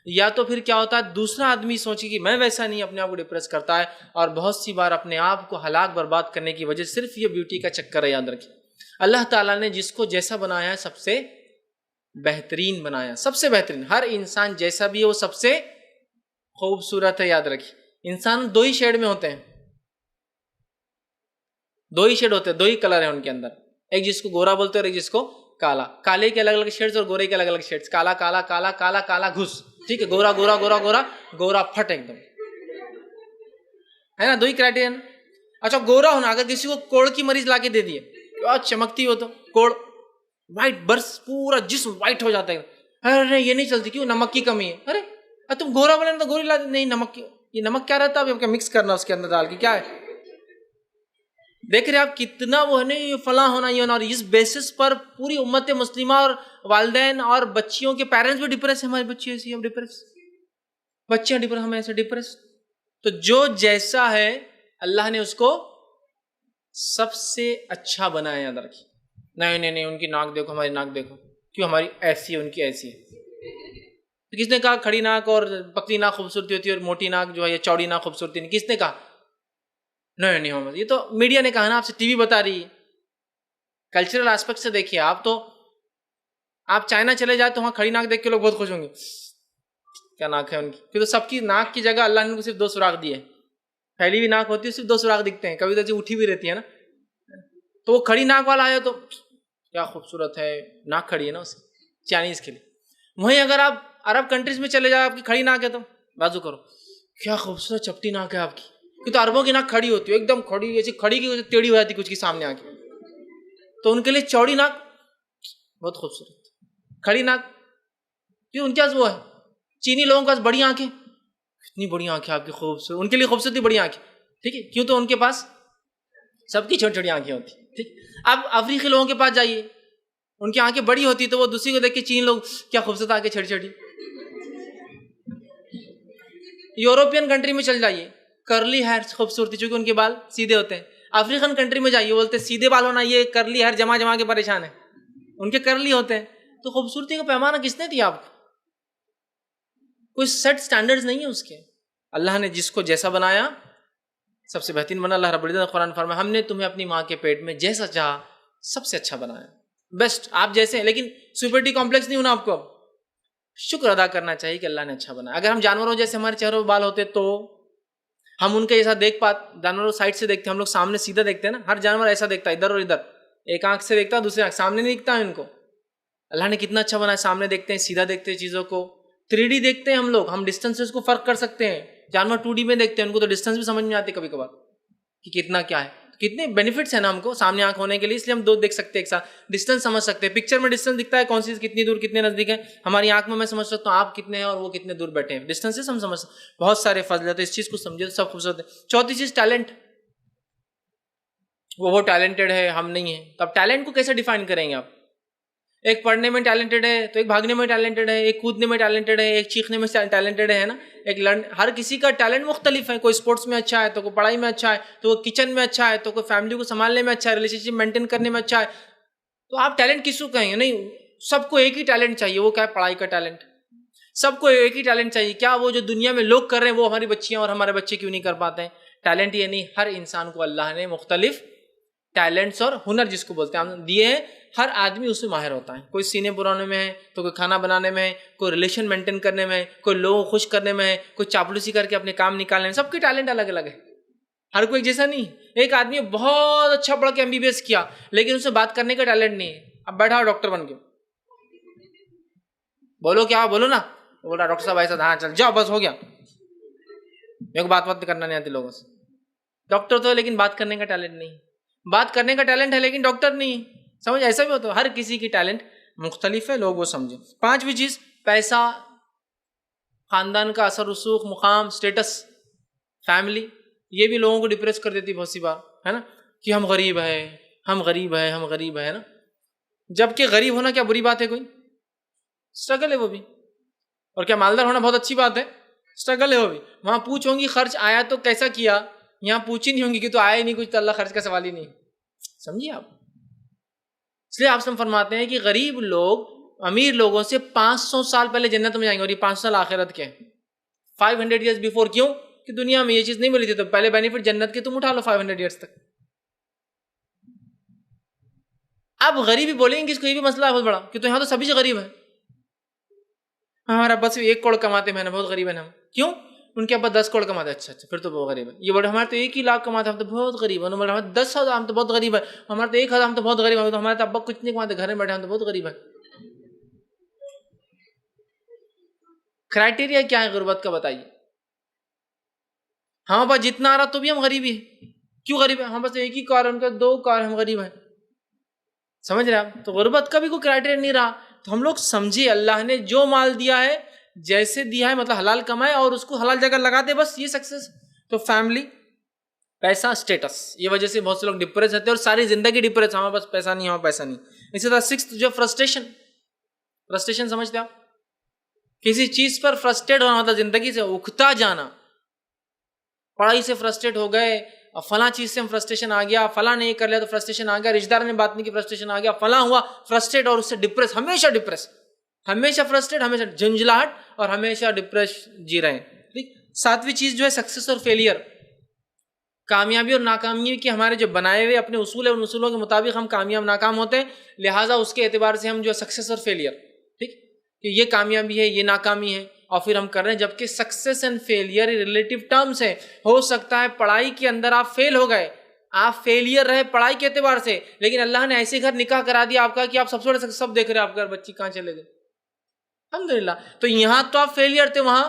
یا تو پھر کیا ہوتا ہے دوسرا آدمی سوچے کہ میں ویسا نہیں، اپنے آپ کو ڈپریس کرتا ہے. اور بہت سی بار اپنے آپ کو ہلاک برباد کرنے کی وجہ صرف یہ بیوٹی کا چکر ہے. یاد رکھیں اللہ تعالیٰ نے جس کو جیسا بنایا ہے سب سے بہترین بنایا، سب سے بہترین. ہر انسان جیسا بھی ہے وہ سب سے خوبصورت ہے. یاد رکھیں انسان دو ہی شیڈ میں ہوتے ہیں، دو ہی شیڈ ہوتے ہیں، دو ہی کلر ہیں ان کے اندر. ایک جس کو گورا بولتے ہیں اور ایک جس کو کالا. کالے کے الگ الگ شیڈز اور گورے کے الگ الگ شیڈز. کالا کالا کالا کالا کالا گھس، ٹھیک ہے. گورا گورا گورا گورا گورا پھٹ ایک دم، ہے نا. دو ہی کرائٹیریا. اچھا گورا ہونا، اگر کسی کو کوڑ کی مریض لا کے دے دیے، کیا چمکتی ہو تو کوڑ وائٹ برس پورا جسم وائٹ ہو جاتا ہے. ارے یہ نہیں چلتی، کیوں؟ نمک کی کمی ہے. ارے تم گورا بولے تو گوری لا دے. نہیں نمک کی، یہ نمک کیا رہتا ہے؟ مکس کرنا اس کے اندر ڈال کے، کیا ہے دیکھ رہے آپ کتنا وہ ہے نہیں فلاں ہونا یہ ہونا. اور اس بیسس پر پوری امت مسلمہ اور والدین اور بچیوں کے پیرنٹس بھی ڈپریس ہیں. ہماری بچی ایسی، ہم ڈپریس، بچیاں ڈپریس، ہم ایسے ڈپریس. تو جو جیسا ہے اللہ نے اس کو سب سے اچھا بنایا. یاد رکھیے نہیں نہیں نہیں ان کی ناک دیکھو، ہماری ناک دیکھو، کیوں ہماری ایسی ہے ان کی ایسی ہے. کس نے کہا کھڑی ناک اور پتلی ناک خوبصورتی ہوتی ہے اور موٹی ناک جو ہے یا چوڑی ناک خوبصورتی نہیں؟ کس نے کہا؟ نہیں نہیں محمد، یہ تو میڈیا نے کہا نا، آپ سے ٹی وی بتا رہی ہے. کلچرل ایسپیکٹ سے دیکھیے آپ، تو آپ چائنا چلے جائے تو وہاں کھڑی ناک دیکھ کے لوگ بہت خوش ہوں گے، کیا ناک ہے ان کی. کیونکہ سب کی ناک کی جگہ اللہ نے ان کو صرف 2 سوراخ دیے. پھیلی ہوئی ناک ہوتی ہے، صرف 2 سوراخ دکھتے ہیں، کبھی تو اٹھی بھی رہتی ہے نا. تو وہ کھڑی ناک والا آیا تو کیا خوبصورت ہے، ناک کھڑی ہے نا اس چائنیز کے لیے. وہیں اگر آپ عرب کنٹریز میں چلے جائے، آپ کی کھڑی ناک ہے تو بازو کرو، کیا خوبصورت چپٹی ناک ہے آپ کی. تو عربوں کی ناک کھڑی ہوتی ہے، ایک دم کھڑی، ایسی کھڑی کی ٹیڑھی ہو جاتی کچھ کی سامنے آ کے. تو ان کے لیے چوڑی ناک بہت خوبصورت، کھڑی ناک کیوں؟ ان کے پاس وہ ہے. چینی لوگوں کے پاس بڑی آنکھیں، اتنی بڑی آنکھیں آپ کی خوبصورت، ان کے لیے خوبصورتی بڑی آنکھیں، ٹھیک ہے. کیوں؟ تو ان کے پاس سب کی چھوٹی چھوٹی آنکھیں ہوتی، ٹھیک. اب افریقی لوگوں کے پاس جائیے، ان کی آنکھیں بڑی ہوتی تو وہ دوسری کو دیکھ کے چین لوگ کیا خوبصورت آنکھیں چھوٹی چھوٹی. یوروپین کنٹری میں چل جائیے، کرلی ہیئر خوبصورتی، چونکہ ان کے بال سیدھے ہوتے ہیں. افریقن کنٹری میں جائیے، بولتے سیدھے بال ہونا، یہ کرلی ہیئر جما جما کے پریشان ہے، ان کے کرلی ہوتے ہیں. تو خوبصورتی کا پیمانہ کس نے دیا آپ کو؟ کوئی سیٹ سٹینڈرڈز نہیں ہے اس کے. اللہ نے جس کو جیسا بنایا سب سے بہترین بنا. اللہ رب العزت قرآن فرمایا ہم نے تمہیں اپنی ماں کے پیٹ میں جیسا چاہا سب سے اچھا بنایا، بیسٹ آپ جیسے ہیں. لیکن سپیرٹی کمپلیکس نہیں ہونا آپ کو. شکر ادا کرنا چاہیے کہ اللہ نے اچھا بنایا. اگر ہم جانوروں جیسے ہمارے چہروں پہ بال ہوتے تو ہم ان کے جیسا دیکھ پاتے. جانوروں سائڈ سے دیکھتے ہیں، ہم لوگ سامنے سیدھا دیکھتے ہیں نا. ہر جانور ایسا دیکھتا ہے، ادھر اور ادھر، ایک آنکھ سے دیکھتا ہے دوسری آنکھ، سامنے نہیں دکھتا ہے ان کو. اللہ نے کتنا اچھا بنایا، سامنے دیکھتے ہیں، سیدھا دیکھتے ہیں چیزوں کو. 3D دیکھتے ہیں ہم لوگ، ہم ڈسٹینسز کو فرق کر سکتے ہیں. جانور 2D میں دیکھتے ہیں، ان کو تو ڈسٹینس بھی سمجھ میں آتے کبھی کبھار کہ کتنا کیا ہے. کتنے بینیفٹس ہیں نا ہم کو سامنے آنکھ ہونے کے لیے، اس لیے ہم دو دیکھ سکتے ہیں ایک ساتھ، ڈسٹینس سمجھ سکتے ہیں. پکچر میں ڈسٹینس دکھتا ہے، کون سی کتنی دور کتنے نزدیک ہے. ہماری آنکھ میں سمجھ سکتا ہوں آپ کتنے ہیں اور وہ کتنے دور بیٹھے ہیں. ڈسٹینس ہم سمجھ سکتے ہیں. بہت سارے فضل ہے، تو اس چیز کو سمجھے تو سب خوبصورت ہے. چوتھی چیز ٹیلنٹ. وہ ٹیلنٹڈ ہے، ہم نہیں ہیں. تو اب ٹیلنٹ کو کیسے ڈیفائن کریں گے آپ؟ ایک پڑھنے میں ٹیلنٹڈ ہے تو ایک بھاگنے میں ٹیلنٹڈ ہے، ایک کودنے میں ٹیلنٹڈ ہے، ایک چیخنے میں ٹیلنٹڈ ہے نا. ہر کسی کا ٹیلنٹ مختلف ہے. کوئی اسپورٹس میں اچھا ہے تو کوئی پڑھائی میں اچھا ہے، تو کوئی کچن میں اچھا ہے، تو کوئی فیملی کو سنبھالنے میں اچھا ہے، ریلیشن شپ مینٹین کرنے میں اچھا ہے. تو آپ ٹیلنٹ کس کو کہیں گے؟ نہیں، سب کو ایک ہی ٹیلنٹ چاہیے. وہ کیا ہے؟ پڑھائی کا ٹیلنٹ. سب کو ایک ہی ٹیلنٹ چاہیے. کیا وہ جو دنیا میں لوگ کر رہے ہیں وہ ہماری بچیاں اور ہمارے بچے کیوں نہیں کر پاتے ہیں؟ ٹیلنٹ یہ نہیں، ہر انسان کو اللہ نے مختلف ٹیلنٹس اور ہنر جس کو بولتے ہیں دیے ہیں. ہر آدمی اس میں ماہر ہوتا ہے. کوئی سینے پرانے میں ہے تو کوئی کھانا بنانے میں ہے، کوئی ریلیشن مینٹین کرنے میں ہے، کوئی لوگوں کو خوش کرنے میں ہے، کوئی چاپلوسی کر کے اپنے کام نکالنے میں. سب کے ٹیلنٹ الگ الگ ہے. ہر کوئی جیسا نہیں. ایک آدمی بہت اچھا پڑھ کے MBBS کیا لیکن اسے بات کرنے کا ٹیلنٹ نہیں ہے. اب بیٹھا ڈاکٹر بن کے، بولو کیا بولو نا، بول رہا ڈاکٹر صاحب ایسا، ہاں چل جاؤ بس ہو گیا، میرے کو بات کرنا نہیں آتی لوگوں سے. ڈاکٹر تو ہے لیکن بات کرنے کا ٹیلنٹ نہیں. بات کرنے کا ٹیلنٹ ہے لیکن ڈاکٹر نہیں. سمجھ؟ ایسا بھی ہوتا ہے. ہر کسی کی ٹیلنٹ مختلف ہے، لوگ وہ سمجھیں. پانچویں چیز، پیسہ، خاندان کا اثر رسوخ، مقام، سٹیٹس، فیملی. یہ بھی لوگوں کو ڈپریس کر دیتی بہت سی بار، ہے نا، کہ ہم غریب ہیں، ہم غریب ہیں، ہم غریب ہیں نا. جبکہ غریب ہونا کیا بری بات ہے؟ کوئی اسٹرگل ہے وہ بھی. اور کیا مالدار ہونا بہت اچھی بات ہے؟ اسٹرگل ہے وہ بھی. وہاں پوچھ ہوں گی خرچ آیا تو کیسا کیا، یہاں پوچھی نہیں ہوں گی کہ تو آیا ہی نہیں کچھ تو اللہ خرچ کا سوال ہی نہیں. سمجھیے آپ. اس لیے آپ سے فرماتے ہیں کہ غریب لوگ امیر لوگوں سے 500 سال پہلے جنت میں جائیں گے اور یہ 500 سال آخرت کے. 500 ایئرز بیفور. کیوں؟ کہ دنیا میں یہ چیز نہیں ملی تھی تو پہلے بینیفٹ جنت کے تم اٹھا لو 500 ایئرز تک. اب غریبی بولیں گے اس کو، یہ بھی مسئلہ ہے بہت بڑا کہ تو یہاں تو سبھی سے غریب ہے. ہمارا ابا صرف 1 کروڑ کماتے ہیں، بہت غریب ہیں ہم. کیوں؟ ان کے ابا 10 کروڑ کماتے ہیں. اچھا پھر تو بہت غریب ہے. یہ بڑے ہمارے تو 1 ہی لاکھ کماتے ہیں، ہم تو بہت غریب ہیں. ہمارے 10,000 ہم تو بہت غریب ہے. ہمارے تو 1,000 ہم تو بہت غریب ہیں. ہمارے تو ابا کچھ نہیں کماتے، گھر میں بیٹھے ہم تو بہت غریب ہیں. کرائٹیریا کیا ہے غربت کا بتائیے؟ ہمارے پاس جتنا آ رہا تو بھی ہم غریب ہی ہیں. کیوں غریب ہیں؟ ہم بس 1 ہی کار، ان کا 2 کار، ہم غریب ہیں. سمجھ رہے آپ؟ تو غربت کا بھی کوئی کرائٹیریا نہیں رہا. تو ہم لوگ سمجھے اللہ نے جو مال دیا ہے جیسے دیا ہے، مطلب حلال کمائے اور اس کو حلال جگہ لگا دے، بس یہ سکسیس. تو فیملی، پیسہ، اسٹیٹس. یہ وجہ سے بہت سے لوگ ڈپریس رہتے ہیں اور ساری زندگی ڈپریس، ہمارے پاس پیسہ نہیں، ہمارا پیسہ نہیں. اسی طرح 6 جو فرسٹریشن سمجھتے آپ؟ کسی چیز پر فرسٹریٹ ہونا مطلب زندگی سے اکتا جانا. پڑھائی سے فرسٹریٹ ہو گئے، فلاں چیز سے ہم فرسٹریشن آ گیا، فلاں نے یہ کر لیا تو فرسٹریشن آ گیا، رشتہ دار نے بات نہیں کی فرسٹریشن آ گیا، فلاں ہوا، فرسٹریٹ اور اس سے ڈپریس. ہمیشہ ڈپریس، ہمیشہ فرسٹریٹ، ہمیشہ جھنجھلاہٹ اور ہمیشہ ڈپریس جی رہے ہیں. ٹھیک. 7ویں چیز جو ہے سکسیس اور فیلئر. کامیابی اور ناکامی کے ہمارے جو بنائے ہوئے اپنے اصول ہیں، ان اصولوں کے مطابق ہم کامیاب ناکام ہوتے ہیں. لہٰذا اس کے اعتبار سے ہم جو ہے سکسیس اور فیلئر، ٹھیک، کہ یہ کامیابی ہے، یہ ناکامی ہے، اور پھر ہم کر رہے ہیں. جبکہ success and failure relative terms ہے. ہو سکتا ہے پڑھائی کے اندر آپ فیل ہو گئے، آپ فیلئر رہے پڑھائی کے اعتبار سے، لیکن اللہ نے ایسے گھر نکاح کرا دیا آپ کا کہ آپ سب سے بڑے سب دیکھ رہے ہیں آپ کا بچی کہاں چلے گئے. الحمدللہ. تو یہاں تو آپ فیلئر تھے، وہاں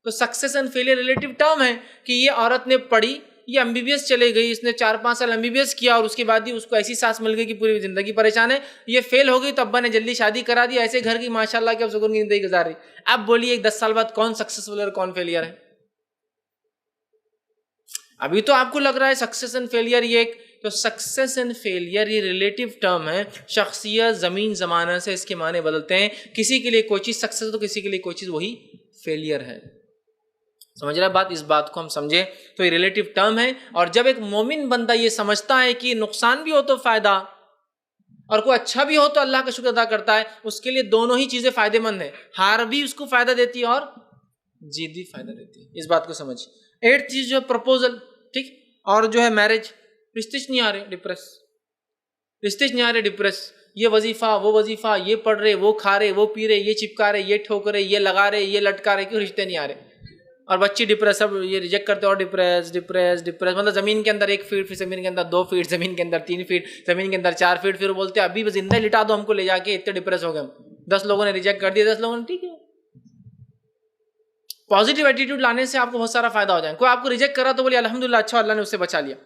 تو success and failure relative term ہے کہ یہ عورت نے پڑھی، یہ MBBS چلے گئی، اس نے 4-5 سال MBBS کیا اور اس کے بعد ہی اس کو ایسی سانس مل گئی کہ پوری زندگی پریشان ہے. یہ فیل ہو گئی تو ابا نے جلدی شادی کرا دی، ایسے گھر کی ماشاءاللہ کہ اب سکون کی زندگی گزار رہی. اب بولیے 10 سال بعد کون سکسیسفل اور کون فیلئر ہے؟ ابھی تو آپ کو لگ رہا ہے سکسیس اینڈ فیلئر یہ ایک، تو سکسیس اینڈ فیلئر یہ ریلیٹیو ٹرم ہے. شخصیت زمین زمانہ سے اس کے معنی بدلتے ہیں. کسی کے لیے کوئی چیز سکسیس تو کسی کے لیے کوئی چیز وہی فیلئر ہے. سمجھ رہا بات؟ اس بات کو ہم سمجھے تو یہ ریلیٹیو ٹرم ہے. اور جب ایک مومن بندہ یہ سمجھتا ہے کہ نقصان بھی ہو تو فائدہ اور کوئی اچھا بھی ہو تو اللہ کا شکر ادا کرتا ہے، اس کے لیے دونوں ہی چیزیں فائدے مند ہیں. ہار بھی اس کو فائدہ دیتی ہے اور جیت بھی فائدہ دیتی ہے. اس بات کو سمجھ. 8 چیز جو ہے پرپوزل، ٹھیک، اور جو ہے میرج. رشتے نہیں آ رہے ڈپریس، رشتے نہیں آ رہے ڈپریس. یہ وظیفہ یہ پڑھ رہے، وہ کھا رہے، وہ پی رہے، یہ چپکا رہے، یہ ٹھوک رہے، یہ لگا رہے، یہ لٹکا رہے، کیوں رشتے نہیں آ رہے؟ اور بچی ڈپریس، سب یہ ریجیکٹ کرتے اور ڈپریس. مطلب زمین کے اندر 1 فیٹ، پھر زمین کے اندر 2 فیٹ، زمین کے اندر 3 فیٹ، زمین کے اندر 4 فیٹ، پھر بولتے ابھی بس زندہ لٹا دو ہم کو لے جا کے، اتنے ڈپریس ہو گئے ہم. 10 لوگوں نے ریجیکٹ کر دیا، 10 لوگوں نے ٹھیک ہے. پازیٹیو ایٹیٹیوڈ لانے سے آپ کو بہت سارا فائدہ ہو جائے. کوئی آپ کو ریجیکٹ کرا تو بولیے الحمدللہ، اچھا اللہ نے اس سے بچا لیا.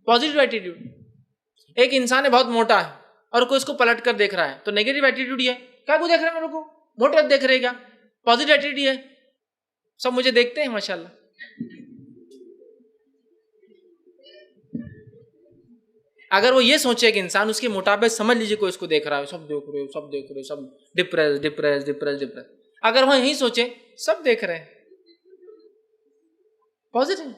Positive attitude. ایک انسان ہے بہت موٹا ہے اور کوئی اس کو پلٹ کر دیکھ رہا ہے تو نیگیٹو ایٹیٹیوڈ یہ ہے، کیا کو دیکھ رہا ہے میرے کو، موٹا دیکھ رہے کیا؟ پازیٹیو ایٹیٹیوڈ یہ ہے، سب مجھے دیکھتے ہیں ماشاءاللہ. اگر وہ یہ سوچے کہ انسان اس کے مطابق سمجھ لیجیے کوئی اس کو دیکھ رہا ہے، سب دیکھ رہے سب دیکھ رہے سب ڈپریس ڈپریس ڈپریس ڈپریس، اگر وہ یہی سوچے سب دیکھ رہے ہیں پازیٹیو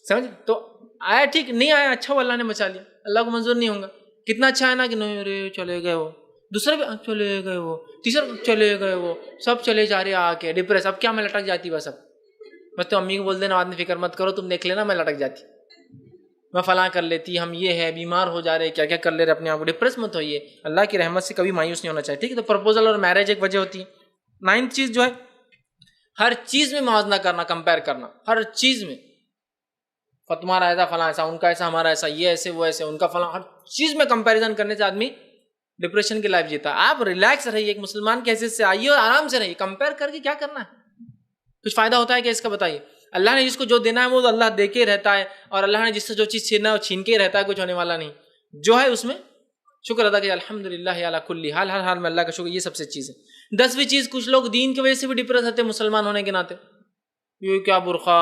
سمجھ تو آیا ٹھیک، نہیں آیا اچھا وہ اللہ نے بچا لیا، اللہ کو منظور نہیں ہوگا. کتنا اچھا ہے نا کہ نہیں رے چلے گئے وہ، دوسرے بھی چلے گئے وہ، تیسرا چلے گئے وہ، سب چلے جا رہے آ کے ڈپریس. اب کیا میں لٹک جاتی بس، اب بس تو امی کو بول دینا آدمی فکر مت کرو تم دیکھ لینا میں لٹک جاتی، میں فلاں کر لیتی، ہم یہ ہے بیمار ہو جا رہے کیا کیا کر لے رہے اپنے آپ کو. ڈپریس مت ہوئیے، اللہ کی رحمت سے کبھی مایوس نہیں ہونا چاہیے. ٹھیک ہے، تو پرپوزل اور میرج ایک وجہ ہوتی ہے. 9 چیز جو ہے ہر چیز میں موازنہ کرنا، کمپیئر کرنا ہر چیز میں. تمہارا ایسا فلاں ایسا، ان کا ایسا ہمارا ایسا، یہ ایسے وہ ایسے، ان کا فلاں، ہر چیز میں کمپیریزن کرنے سے آدمی ڈپریشن کی لائف جیتا. آپ ریلیکس رہیے، ایک مسلمان کی حیثیت سے آئیے اور آرام سے رہیے. کمپیئر کر کے کیا کرنا ہے؟ کچھ فائدہ ہوتا ہے کہ اس کا بتائیے. اللہ نے جس کو جو دینا ہے وہ اللہ دے کے رہتا ہے، اور اللہ نے جس سے جو چیز چھیننا ہے وہ چھین کے ہی رہتا ہے، کچھ ہونے والا نہیں. جو ہے اس میں شکر ادا کہ الحمدللہ علی کل حال، ہر حال میں اللہ کا شکر، یہ سب سے چیز ہے. 10ویں چیز، کچھ لوگ دین کی وجہ سے بھی ڈپریس ہوتے ہیں مسلمان ہونے کے ناطے. یہ کیا برقع،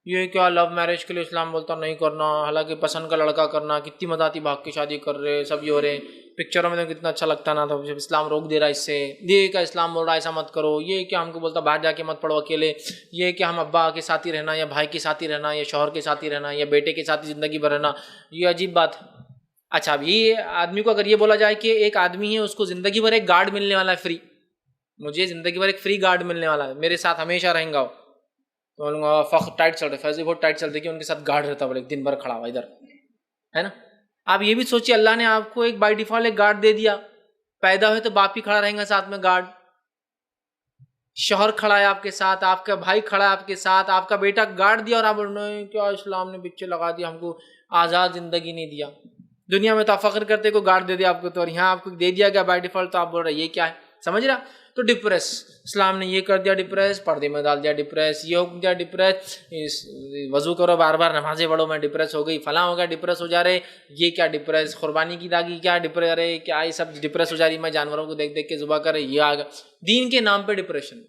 یہ کیا لو میرج کے لیے اسلام بولتا نہیں کرنا، حالانکہ پسند کا لڑکا کرنا، کتنی مزہ آتی بھاگ کے شادی کر رہے سب یہ ہو رہے. پکچروں میں تو کتنا اچھا لگتا نا، تو جب اسلام روک دے رہا اس سے، یہ کیا اسلام بول رہا ایسا مت کرو، یہ کیا ہم کو بولتا باہر جا کے مت پڑھو اکیلے، یہ کیا ہم ابا کے ساتھ ہی رہنا یا بھائی کے ساتھ ہی رہنا یا شوہر کے ساتھ ہی رہنا یا بیٹے کے ساتھ ہی زندگی بھر رہنا، یہ عجیب بات ہے. اچھا اب یہ آدمی کو اگر یہ بولا جائے کہ ایک آدمی ہے اس کو زندگی بھر ایک گارڈ ملنے والا ہے فری، مجھے زندگی بھر ایک فری گارڈ ملنے والا ہے، میرے ساتھ ہمیشہ رہیں گا، تو بولوں گا فخر ٹائٹ چل رہے فیضی بہت ٹائٹ چلتے کہ ان کے ساتھ گارڈ رہتا بولے دن بھر کھڑا ہوا ادھر ہے نا. آپ یہ بھی سوچیے اللہ نے آپ کو ایک بائی ڈیفالٹ ایک گارڈ دے دیا، پیدا ہوئے تو باپ ہی کھڑا رہیں گا ساتھ میں گارڈ، شوہر کھڑا ہے آپ کے ساتھ، آپ کا بھائی کھڑا ہے آپ کے ساتھ، آپ کا بیٹا گارڈ دیا، اور آپ نہیں کیا اسلام نے بچے لگا دیا، ہم کو آزاد زندگی نہیں دیا. دنیا میں تو آپ فخر کرتے کو گارڈ دے دیا آپ کو، تو اور یہاں آپ کو دے دیا گیا بائی ڈیفالٹ، تو آپ بول رہے یہ کیا ہے، سمجھ رہا. تو ڈپریس، اسلام نے یہ کر دیا ڈپریس، پردے میں ڈال دیا ڈپریس، یہ ہو گیا ڈپریس، وضو کرو بار بار نمازیں پڑھو میں ڈپریس ہو گئی، فلاں ہو گیا ڈپریس ہو جا رہے، یہ کیا ڈپریس، قربانی کی داغی کیا ڈپریس، ارے کیا یہ سب ڈپریس ہو جا رہی، میں جانوروں کو دیکھ دیکھ کے ذبح کر رہے، یہ آ گیا. دین کے نام پہ ڈپریشن،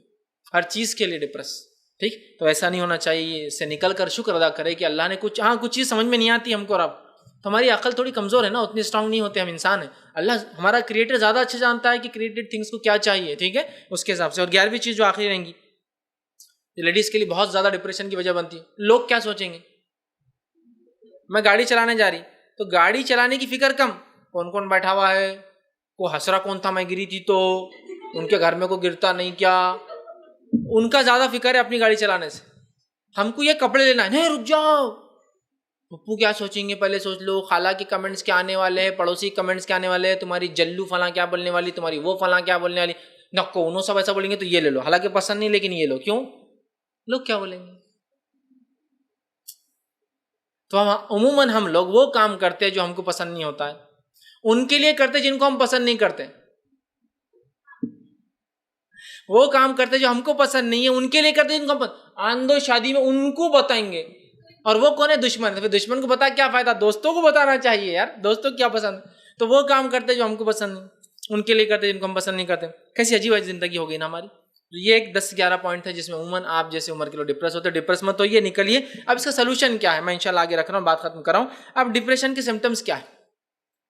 ہر چیز کے لیے ڈپریس. ٹھیک، تو ایسا نہیں ہونا چاہیے. اس سے نکل کر شکر ادا کرے کہ اللہ نے کچھ چیز سمجھ میں نہیں آتی ہم کو، رب تو ہماری عقل تھوڑی کمزور ہے نا، اتنی اسٹرانگ نہیں ہوتے، ہم انسان ہیں. اللہ ہمارا کریٹر زیادہ اچھا جانتا ہے کہ کریٹڈ تھنگس کو کیا چاہیے. ٹھیک ہے، اس کے حساب سے. اور 11ویں چیز جو آخری رہیں گی، لیڈیز کے لیے بہت زیادہ ڈپریشن کی وجہ بنتی ہے. لوگ کیا سوچیں گے، میں گاڑی چلانے جا رہی تو گاڑی چلانے کی فکر کم، کون کون بیٹھا ہوا ہے، کو ہنسرا کون تھا میں گری تھی تو، ان کے گھر میں کو گرتا نہیں کیا، ان کا زیادہ فکر ہے اپنی گاڑی چلانے سے. ہم کو یہ کپڑے لینا ہے، نہیں رک جاؤ، پپو کیا سوچیں گے پہلے سوچ لو، خالہ کے کمنٹس کیا آنے والے ہیں، پڑوسی کمنٹس کیا آنے والے ہیں، تمہاری جلو فلاں کیا بولنے والی، تمہاری وہ فلاں کیا بولنے والی، نکو انہوں سب ایسا بولیں گے تو یہ لے لو، حالانکہ پسند نہیں لیکن یہ لو، کیوں، لوگ کیا بولیں گے. تو عموماً ہم لوگ وہ کام کرتے ہیں جو ہم کو پسند نہیں ہوتا ہے، ان کے لیے کرتے جن کو ہم پسند نہیں کرتے، وہ کام کرتے جو ہم کو پسند نہیں ہے ان کے لیے کرتے جن کو ہم پسند. آندو شادی میں ان کو بتائیں گے، اور وہ کون ہے، دشمن. پھر دشمن کو بتا کیا فائدہ، دوستوں کو بتانا چاہیے یار، دوستوں کو کیا پسند. تو وہ کام کرتے جو ہم کو پسند نہیں، ان کے لیے کرتے جن کو ہم پسند نہیں کرتے. کیسی عجیب زندگی ہو گئی نا ہماری. یہ ایک 10-11 پوائنٹ ہے جس میں عموماً آپ جیسے عمر کے لوگ ڈپریس ہوتے ہیں. ڈپریس مت ہوئیے، نکلیے. اب اس کا سلوشن کیا ہے میں انشاءاللہ آگے رکھ رہا ہوں، بات ختم کر رہا ہوں. اب ڈپریشن کے سمٹمس کیا ہے.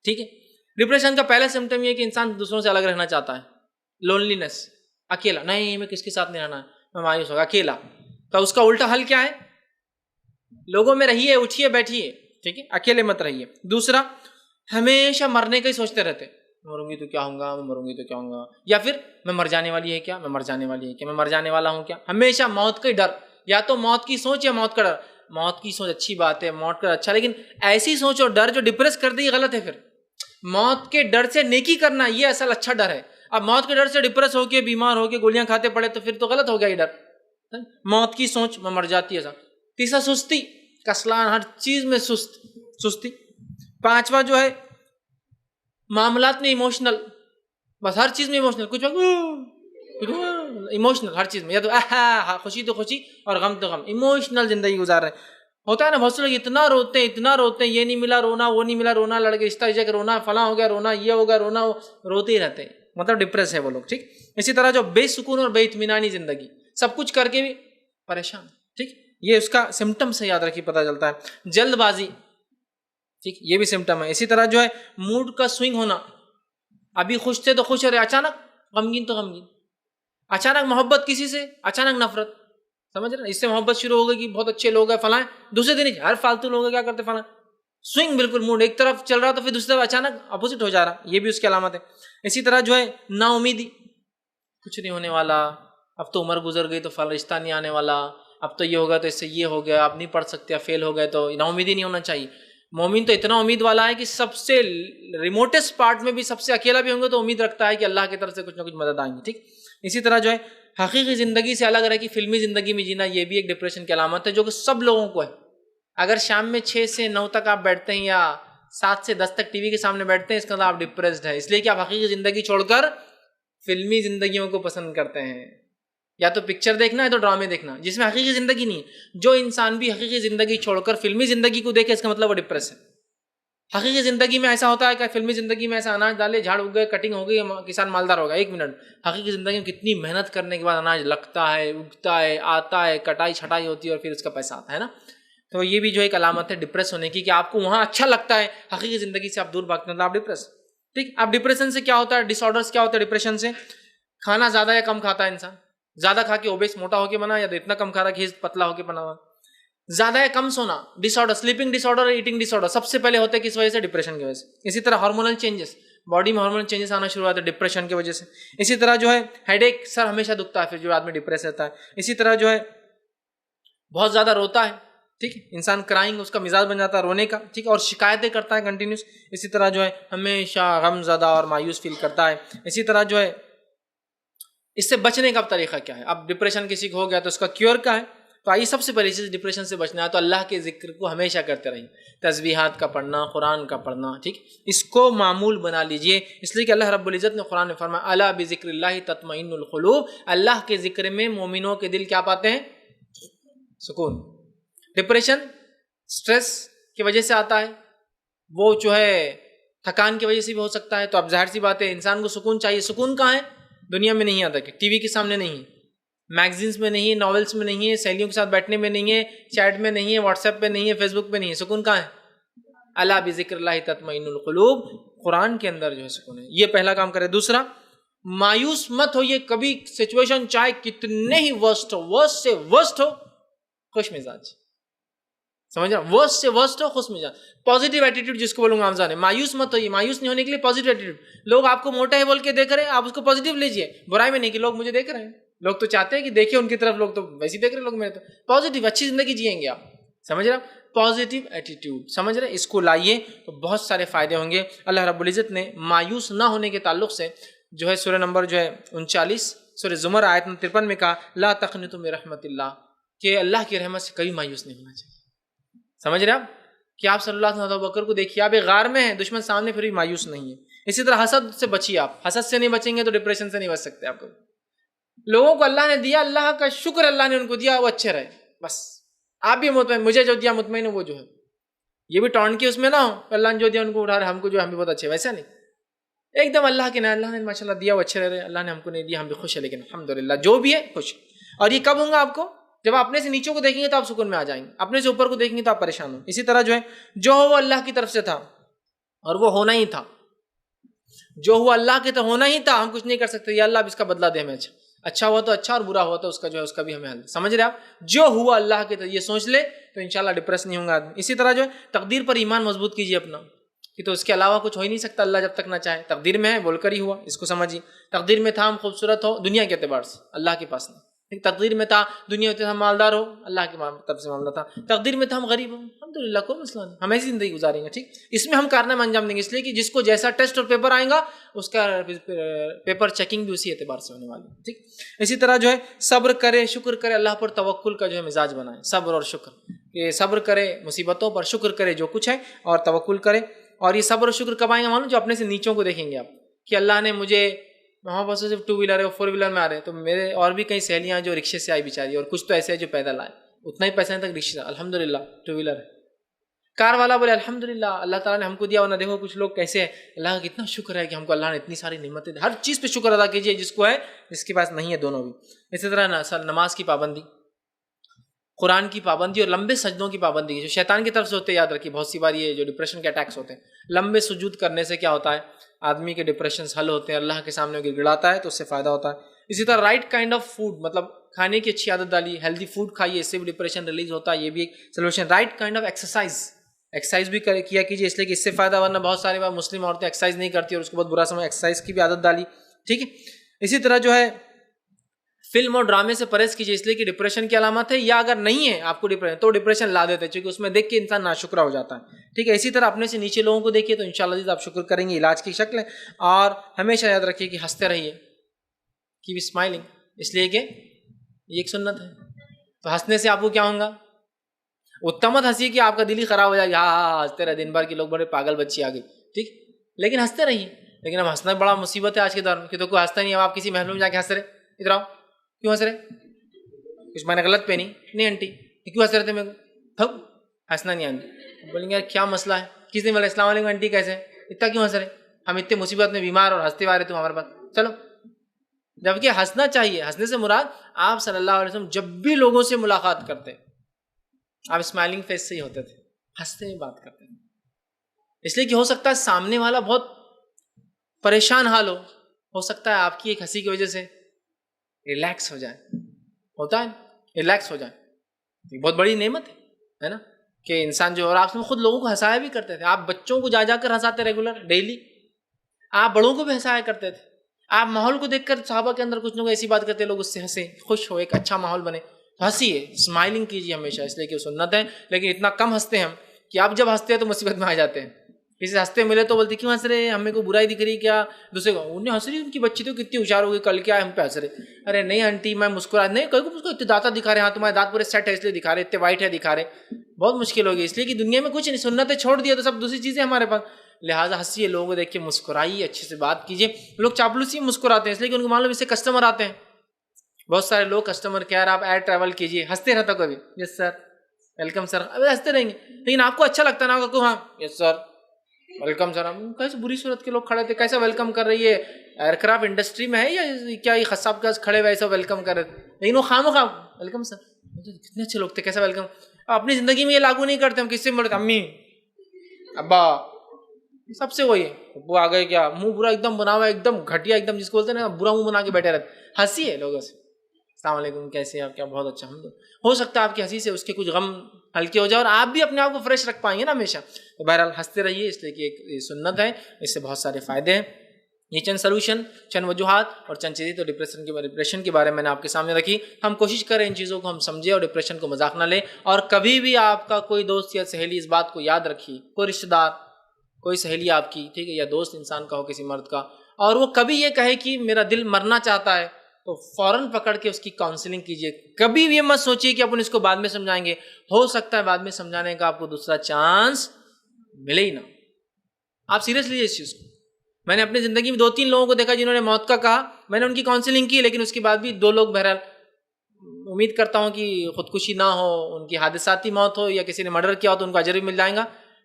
ٹھیک ہے، ڈپریشن کا پہلا سمٹم یہ ہے کہ انسان دوسروں سے الگ رہنا چاہتا ہے. لونلینس، اکیلا، نہیں میں کس کے ساتھ نہیں رہنا ہے، میں مایوس ہوگا، اکیلا. تو اس کا الٹا حل کیا ہے، لوگوں میں رہیے، اٹھیے بیٹھیے. ٹھیک ہے، اکیلے مت رہیے. دوسرا، ہمیشہ مرنے کا ہی سوچتے رہتے، مروں گی تو کیا ہوں گا، میں مروں گی تو کیا ہوں گا، یا پھر میں مر جانے والی ہے کیا، میں مر جانے والی ہے کیا، میں مر جانے والا ہوں کیا. ہمیشہ موت کا ڈر، یا تو موت کی سوچ یا موت کا ڈر. موت کی سوچ اچھی بات ہے، موت کا اچھا، لیکن ایسی سوچ اور ڈر جو ڈپریس کر دے یہ غلط ہے. پھر موت کے ڈر سے نیکی کرنا یہ اصل اچھا ڈر ہے. اب موت کے ڈر سے ڈپریس ہو کے بیمار ہو کے گولیاں کھاتے پڑے تو پھر تو غلط ہو گیا یہ ڈر. موت کی سوچ، میں مر جاتی ہے سب. تیسرا، سستی، کسلان، ہر چیز میں سستی. 5واں جو ہے معاملات میں ایموشنل، بس ہر چیز میں ایموشنل، کچھ ایموشنل ہر چیز میں، یا تو خوشی تو خوشی اور غم تو غم، ایموشنل زندگی گزار رہے ہیں. ہوتا ہے نا بہت سے لوگ اتنا روتے ہیں، یہ نہیں ملا رونا، وہ نہیں ملا رونا، لڑکے رشتہ جگہ رونا، فلاں ہو گیا رونا، یہ ہو گیا رونا، روتے ہی رہتے ہیں، مطلب ڈپریس ہے وہ لوگ. ٹھیک، اسی طرح جو بے سکون اور بے اطمینانی زندگی، سب کچھ کر کے بھی پریشان. ٹھیک، یہ اس کا سمٹم سے یاد رکھیے، پتہ چلتا ہے. جلد بازی، ٹھیک، یہ بھی سمٹم ہے. اسی طرح جو ہے موڈ کا سوئنگ ہونا، ابھی خوش تھے تو خوش ہو رہے، اچانک غمگین تو غمگین، اچانک محبت کسی سے، اچانک نفرت. سمجھ رہے ہیں؟ اس سے محبت شروع ہو گئی کہ بہت اچھے لوگ ہیں فلاں، دوسرے دن ہر فالتو لوگ ہیں کیا کرتے فلاں. سوئنگ بالکل، موڈ ایک طرف چل رہا تو پھر دوسری طرف اچانک اپوزٹ ہو جا رہا، یہ بھی اس کی علامت ہے. اسی طرح جو ہے نا امیدی، کچھ نہیں ہونے والا، اب تو عمر گزر گئی تو فلاں رشتہ نہیں آنے والا، اب تو یہ ہوگا تو اس سے یہ ہو گیا، آپ نہیں پڑھ سکتے، فیل ہو گئے، تو نا امیدی نہیں ہونا چاہیے. مومن تو اتنا امید والا ہے کہ سب سے ریموٹسٹ پارٹ میں بھی سب سے اکیلا بھی ہوں گے تو امید رکھتا ہے کہ اللہ کی طرف سے کچھ نہ کچھ مدد آئیں گی. ٹھیک. اسی طرح جو ہے حقیقی زندگی سے الگ رہ کہ فلمی زندگی میں جینا، یہ بھی ایک ڈپریشن کی علامت ہے جو کہ سب لوگوں کو ہے. اگر شام میں 6 سے 9 تک آپ بیٹھتے ہیں یا 7 سے 10 تک ٹی وی کے سامنے بیٹھتے ہیں، اس کا مطلب آپ ڈپریسڈ ہے، اس لیے کہ آپ حقیقی زندگی چھوڑ کر فلمی زندگیوں کو پسند کرتے ہیں. یا تو پکچر دیکھنا ہے تو ڈرامے دیکھنا جس میں حقیقی زندگی نہیں ہے. جو انسان بھی حقیقی زندگی چھوڑ کر فلمی زندگی کو دیکھے، اس کا مطلب وہ ڈپریس ہے. حقیقی زندگی میں ایسا ہوتا ہے کہ فلمی زندگی میں ایسا اناج ڈالے، جھاڑ اگ گئے، کٹنگ ہو گئی، کسان مالدار ہوگا. 1 منٹ، حقیقی زندگی میں کتنی محنت کرنے کے بعد اناج لگتا ہے، اگتا ہے، آتا ہے، کٹائی چھٹائی ہوتی ہے اور پھر اس کا پیسہ آتا ہے نا. تو یہ بھی جو ایک علامت ہے ڈپریس ہونے کی کہ آپ کو وہاں اچھا لگتا ہے، حقیقی زندگی سے آپ دور بھاگتے ہیں تو آپ ڈپریس. ٹھیک. اب ڈپریشن سے کیا ہوتا ہے، ڈس آرڈرس کیا ہوتا ہے ڈپریشن سے؟ کھانا زیادہ یا کم کھاتا ہے انسان، زیادہ کھا کے اوبیس موٹا ہو کے بنا، یا تو اتنا کم کھا رہا کہ پتلا ہو کے بنا ہوا. زیادہ یا کم سونا، ڈس آرڈر، سلیپنگ ڈس آرڈر، ایٹنگ ڈس آرڈر، سب سے پہلے ہوتے ہیں کس وجہ سے؟ ڈپریشن کی وجہ سے. اسی طرح ہارمونل چینجز، باڈی میں ہارمونل چینجز آنا شروع ہوتا ہے ڈپریشن کی وجہ سے. اسی طرح جو ہے ہیڈ ایک، سر ہمیشہ دکھتا ہے پھر جو آدمی ڈپریس رہتا ہے. اسی طرح جو ہے بہت زیادہ روتا ہے. ٹھیک. انسان کرائنگ، اس کا مزاج بن جاتا ہے رونے کا. ٹھیک. اور شکایتیں کرتا ہے کنٹینیوس. اسی طرح جو ہے ہمیشہ غم زدہ اور مایوس فیل کرتا ہے. اسی طرح جو ہے اس سے بچنے کا طریقہ کیا ہے؟ اب ڈپریشن کسی کو ہو گیا تو اس کا کیور کیا ہے؟ تو آئیے سب سے پہلی چیز ڈپریشن سے بچنا ہے تو اللہ کے ذکر کو ہمیشہ کرتے رہیے، تسبیحات کا پڑھنا، قرآن کا پڑھنا. ٹھیک. اس کو معمول بنا لیجئے، اس لیے کہ اللہ رب العزت نے قرآن میں فرمایا الا بذکر اللہ تطمئن القلوب، اللہ کے ذکر میں مومنوں کے دل کیا پاتے ہیں؟ سکون. ڈپریشن سٹریس کی وجہ سے آتا ہے، وہ جو ہے تھکان کی وجہ سے بھی ہو سکتا ہے. تو اب ظاہر سی بات ہے انسان کو سکون چاہیے. سکون کہاں ہے؟ دنیا میں نہیں آتا، کہ ٹی وی کے سامنے نہیں ہے، میگزینس میں نہیں ہے، ناولس میں نہیں ہے، سہیلیوں کے ساتھ بیٹھنے میں نہیں ہے، چیٹ میں نہیں ہے، واٹس ایپ پہ نہیں ہے، فیس بک پہ نہیں ہے. سکون کہاں ہے؟ الا بذکر اللہ تطمئن القلوب، قرآن کے اندر جو ہے سکون ہے. یہ پہلا کام کرے. دوسرا، مایوس مت ہوئیے کبھی، سچویشن چاہے کتنے ہی ورسٹ ہو، ورسٹ سے ورسٹ ہو، خوش مزاج. سمجھ رہا؟ ورسٹ سے ورسٹ ہو، خوش مزاج، پازیٹیو ایٹیٹیوڈ جس کو بولوں گا آمزان ہے. مایوس مت ہوئیے. مایوس نہیں ہونے کے لیے پازیٹیو ایٹیٹیوڈ. لوگ آپ کو موٹا ہے بول کے دیکھ رہے ہیں، آپ اس کو پازیٹیو لیجیے، برائی میں نہیں کہ لوگ مجھے دیکھ رہے ہیں. لوگ تو چاہتے ہیں کہ دیکھیں ان کی طرف، لوگ تو ویسے ہی دیکھ رہے ہیں. لوگ میرے تو پازیٹیو اچھی زندگی جیئیں گے آپ. سمجھ رہے؟ پازیٹیو ایٹیٹیوڈ، سمجھ رہے؟ اس کو لائیے تو بہت سارے فائدے ہوں گے. اللہ رب العزت نے مایوس نہ ہونے کے تعلق سے جو ہے سورہ نمبر جو ہے 39 سورہ زمر آیت نمبر 53 میں کہا لا تقنطوا من رحمت اللہ، کہ اللہ کی رحمت سے کبھی مایوس نہیں ہونا چاہیے. سمجھ رہے آپ؟ کہ آپ صلی اللہ علیہ وسلم بکر کو دیکھیے، آپ ایک غار میں ہیں، دشمن سامنے، پھر بھی مایوس نہیں ہے. اسی طرح حسد سے بچیے. آپ حسد سے نہیں بچیں گے تو ڈپریشن سے نہیں بچ سکتے. آپ کو لوگوں کو اللہ نے دیا، اللہ کا شکر، اللہ نے ان کو دیا، وہ اچھے رہے بس. آپ بھی مطمئن، مجھے جو دیا مطمئن ہو، وہ جو ہے یہ بھی ٹونٹ کی اس میں نہ ہو، اللہ نے جو دیا ان کو اٹھا رہے، ہم کو جو ہم بھی بہت اچھے، ویسا نہیں. ایک دم اللہ کے نام، اللہ نے ماشاء اللہ دیا، وہ اچھے رہ رہے، اللہ نے ہم کو نہیں دیا، ہم بھی خوش ہیں، لیکن الحمدللہ جو بھی ہے خوش. اور یہ کب ہوں گا آپ کو؟ جب آپ اپنے سے نیچوں کو دیکھیں گے تو آپ سکون میں آ جائیں گے، اپنے سے اوپر کو دیکھیں گے تو آپ پریشان ہوں. اسی طرح جو ہے جو ہو وہ اللہ کی طرف سے تھا اور وہ ہونا ہی تھا. جو ہوا اللہ کے تو ہونا ہی تھا، ہم کچھ نہیں کر سکتے. یا اللہ اب اس کا بدلہ دے ہمیں، اچھا ہوا تو اچھا، اور برا ہوا تو اس کا جو ہے اس کا بھی ہمیں حل. سمجھ رہے آپ؟ جو ہوا اللہ کے تو یہ سوچ لے تو انشاءاللہ ڈپریس نہیں ہوں گا آدمی. اسی طرح جو ہے تقدیر پر ایمان مضبوط کیجیے اپنا، کہ تو اس کے علاوہ کچھ ہو ہی نہیں سکتا اللہ جب تک نہ چاہے. تقدیر میں ہے بول کر ہی ہوا، اس کو سمجھیے. تقدیر میں تھا ہم خوبصورت ہو دنیا کے اعتبار سے، اللہ کے پاس نہیں. تقدیر میں تھا دنیا میں ہم مالدار ہو، اللہ کی طرف سے معاملہ تھا. تقدیر میں تھا ہم غریب ہوں، الحمدللہ کوئی مسئلہ نہیں، ہم ایسی زندگی گزاریں گے. ٹھیک. اس میں ہم کارنامہ انجام دیں گے، اس لیے کہ جس کو جیسا ٹیسٹ اور پیپر آئے گا اس کا پیپر چیکنگ بھی اسی اعتبار سے ہونے والی. ٹھیک. اسی طرح جو ہے صبر کرے، شکر کرے، اللہ پر توکل کا جو ہے مزاج بنائے. صبر اور شکر، کہ صبر کرے مصیبتوں پر، شکر کرے جو کچھ ہے، اور توکل کرے. اور یہ صبر اور شکر کب آئیں گے معلوم؟ جو اپنے سے نیچوں کو دیکھیں گے آپ، کہ اللہ نے مجھے وہاں پر صرف 2 ویلر ہے، 4 ویلر میں آ رہے، تو میرے اور بھی کئی سہیلیاں جو رکشے سے آئی بیچاری، اور کچھ تو ایسے ہیں جو پیدل آئے، اتنا ہی پیسہ تک رکشہ، الحمدللہ 2 ویلر ہے. کار والا بولے الحمدللہ اللہ تعالیٰ نے ہم کو دیا، ورنہ دیکھو کچھ لوگ کیسے ہیں. اللہ کا کتنا شکر ہے کہ ہم کو اللہ نے اتنی ساری نعمتیں دی. ہر چیز پہ شکر ادا کیجیے، جس کو ہے، جس کے پاس نہیں ہے، دونوں بھی. اسی طرح نماز کی پابندی، قرآن کی پابندی اور لمبے سجدوں کی پابندی جو شیطان کی طرف سے ہوتے ہیں. یاد رکھیے بہت سی بار یہ جو ڈپریشن کے اٹیکس ہوتے ہیں لمبے سجود کرنے سے کیا ہوتا ہے, آدمی کے ڈپریشنز حل ہوتے ہیں, اللہ کے سامنے گڑ گڑاتا ہے تو اس سے فائدہ ہوتا ہے. اسی طرح رائٹ کائنڈ آف فوڈ, مطلب کھانے کی اچھی عادت ڈالی, ہیلدی فوڈ کھائیے, اس سے بھی ڈپریشن ریلیز ہوتا ہے, یہ بھی ایک solution. Right kind of exercise بھی کیا کیجیے, اس لیے کہ اس سے فائدہ, ورنہ بہت ساری بار مسلم عورتیں ایکسرسائز نہیں کرتی اور اس کو بہت برا سمجھ, ایکسرسائز کی بھی عادت ڈالی. ٹھیک ہے. اسی طرح جو ہے فلم اور ڈرامے سے پرہیز کیجیے, اس لیے کہ ڈپریشن کی علامت ہے, یا اگر نہیں ہے آپ کو ڈپریشن تو ڈپریشن لا دیتے ہیں, چونکہ اس میں دیکھ کے انسان ناشکرا ہو جاتا ہے. ٹھیک ہے. اسی طرح اپنے سے نیچے لوگوں کو دیکھیے تو انشاءاللہ آپ شکر کریں گے, علاج کی شکل ہے. اور ہمیشہ یاد رکھیے کہ ہنستے رہیے, کیپ اسمائلنگ, اس لیے کہ یہ ایک سنت ہے. تو ہنسنے سے آپ کو کیا ہوگا, اتنا مت ہنسی کہ آپ کا دل ہی خراب ہو جائے, ہاں ہنستے رہے دن بھر کے لوگ بڑے پاگل بچی آ گئی. ٹھیک, لیکن ہنستے رہیے. لیکن اب ہنسنا بڑا مصیبت ہے آج کے دور میں, کہ تو کوئی ہنستا نہیں. اب آپ کسی محل میں جا کے ہنس رہے, ادھر آؤ, کیوں ہنس رہے, کچھ میں نے غلط پہنی نہیں آنٹی, کیوں ہنس رہے تھے, میرے کو ہنسنا نہیں آنٹی. بولیں گے یار کیا مسئلہ ہے, کس نے بولا السلام علیکم آنٹی کیسے, اتنا کیوں ہنس رہے, ہم اتنے مصیبت میں بیمار اور ہنستے آ رہے تم ہمارے پاس, چلو. جبکہ ہنسنا چاہیے. ہنسنے سے مراد آپ صلی اللہ علیہ وسلم جب بھی لوگوں سے ملاقات کرتے آپ اسمائلنگ فیس سے ہی ہوتے تھے, ہنستے ہوئے بات کرتے ہیں. اس لیے کہ ہو سکتا ہے سامنے والا بہت پریشان حال ہو سکتا ہے آپ کی ایک ہنسی کی وجہ سے ریلیکس ہو جائے, ہوتا ہے ریلیکس ہو جائے. یہ بہت بڑی نعمت ہے نا, کہ انسان جو, اور آپ سے خود لوگوں کو ہنسایا بھی کرتے تھے. آپ بچوں کو جا کر ہنساتے ریگولر ڈیلی, آپ بڑوں کو بھی ہنسایا کرتے تھے. آپ ماحول کو دیکھ کر صحابہ کے اندر کچھ لوگ ایسی بات کرتے, لوگ اس سے ہنسے, خوش ہو, ایک اچھا ماحول بنے. ہنسیے, اسمائلنگ کیجیے ہمیشہ, اس لیے کہ سنت ہے. لیکن اتنا کم ہنستے ہیں ہم کہ آپ جب ہنستے ہیں تو مصیبت میں آ جاتے ہیں. کسی ہنستے ملے تو بولتے کیوں ہنس رہے, ہمیں کو برائی دکھ رہی کیا, دوسرے کو انہیں ہنس رہی, ان کی بچی تو کتنی ہوشیار ہو گئی, کل کیا ہم پہ ہنس رہے. ارے نہیں آنٹی میں مسکرا نہیں, کوئی کو اتنے دانت دکھا رہے, ہاں تمہارے دانت پورے سیٹ ہے اس لیے دکھا رہے, اتنے وائٹ ہے دکھا رہے, بہت مشکل ہوگی. اس لیے کہ دنیا میں کچھ نہیں, سنتیں چھوڑ دیا تو سب دوسری چیزیں ہمارے پاس. لہٰذا ہنسیے, لوگوں کو دیکھ کے مسکرائیے, اچھے سے بات کیجیے. لوگ چاپلوسی مسکراتے ہیں اس لیے کہ ان کو معلوم اس سے کسٹمر آتے ہیں. بہت سارے لوگ کسٹمر کیئر, آپ ایئر ٹریول کیجیے, ہنستے رہتا کبھی, یس سر ویلکم سر, ابھی ہنستے رہیں گے. لیکن آپ کو اچھا لگتا نا کہ ہاں یس سر ویلکم سر, کیسے بری صورت کے لوگ کھڑے تھے, کیسا ویلکم کر رہی ہے, ایئر کرافٹ انڈسٹری میں ہے یا کیا یہ خصاب کے کھڑے ہوئے ایسا ویلکم کر رہے تھے. لیکن وہ خواہ ویلکم سر, کتنے اچھے لوگ تھے, کیسا ویلکم. اپنی زندگی میں یہ لاگو نہیں کرتے ہم, کس سے ملتے, امی ابا سب سے وہی ہے. وہ آ گئے کیا منہ برا ایک دم بنا ہوا, ایک دم گھٹیا, ایک دم جس کو بولتے ہیں نا برا منہ بنا کے بیٹھے رہتے. ہنسی ہے لوگوں سے, السلام علیکم کیسے آپ, کیا بہت اچھا. ہو سکتا ہے آپ کی ہنسی سے اس کے کچھ غم ہلکے ہو جائے اور آپ بھی اپنے آپ کو فریش رکھ پائیں گے نا ہمیشہ. تو بہرحال ہنستے رہیے, اس لیے کہ ایک سنت ہے, اس سے بہت سارے فائدے ہیں. یہ چند سلوشن, چند وجوہات اور چند چیزیں تو ڈپریشن کے بارے میں نے آپ کے سامنے رکھی. ہم کوشش کریں ان چیزوں کو ہم سمجھیں اور ڈپریشن کو مذاق نہ لیں. اور کبھی بھی آپ کا کوئی دوست یا سہیلی اس بات کو یاد رکھیے, کوئی رشتہ دار, کوئی سہیلی آپ کی, ٹھیک ہے, یا دوست انسان کا ہو کسی مرد کا, اور وہ کبھی یہ کہے کہ میرا دل مرنا چاہتا ہے, تو فوراً پکڑ کے اس کی کاؤنسلنگ کیجیے. کبھی یہ مت سوچیے کہ اپن اس کو بعد میں سمجھائیں گے, ہو سکتا ہے بعد میں سمجھانے کا آپ کو دوسرا چانس ملے ہی نہ. آپ سیریس لیجیے اس چیز کو. میں نے اپنی زندگی میں 2-3 لوگوں کو دیکھا جنہوں نے موت کا کہا, میں نے ان کی کاؤنسلنگ کی, لیکن اس کے بعد بھی 2 لوگ بہرحال, امید کرتا ہوں کہ خودکشی نہ ہو, ان کی حادثاتی موت ہو یا کسی نے مرڈر کیا ہو تو ان کو اجر بھی مل جائے گا.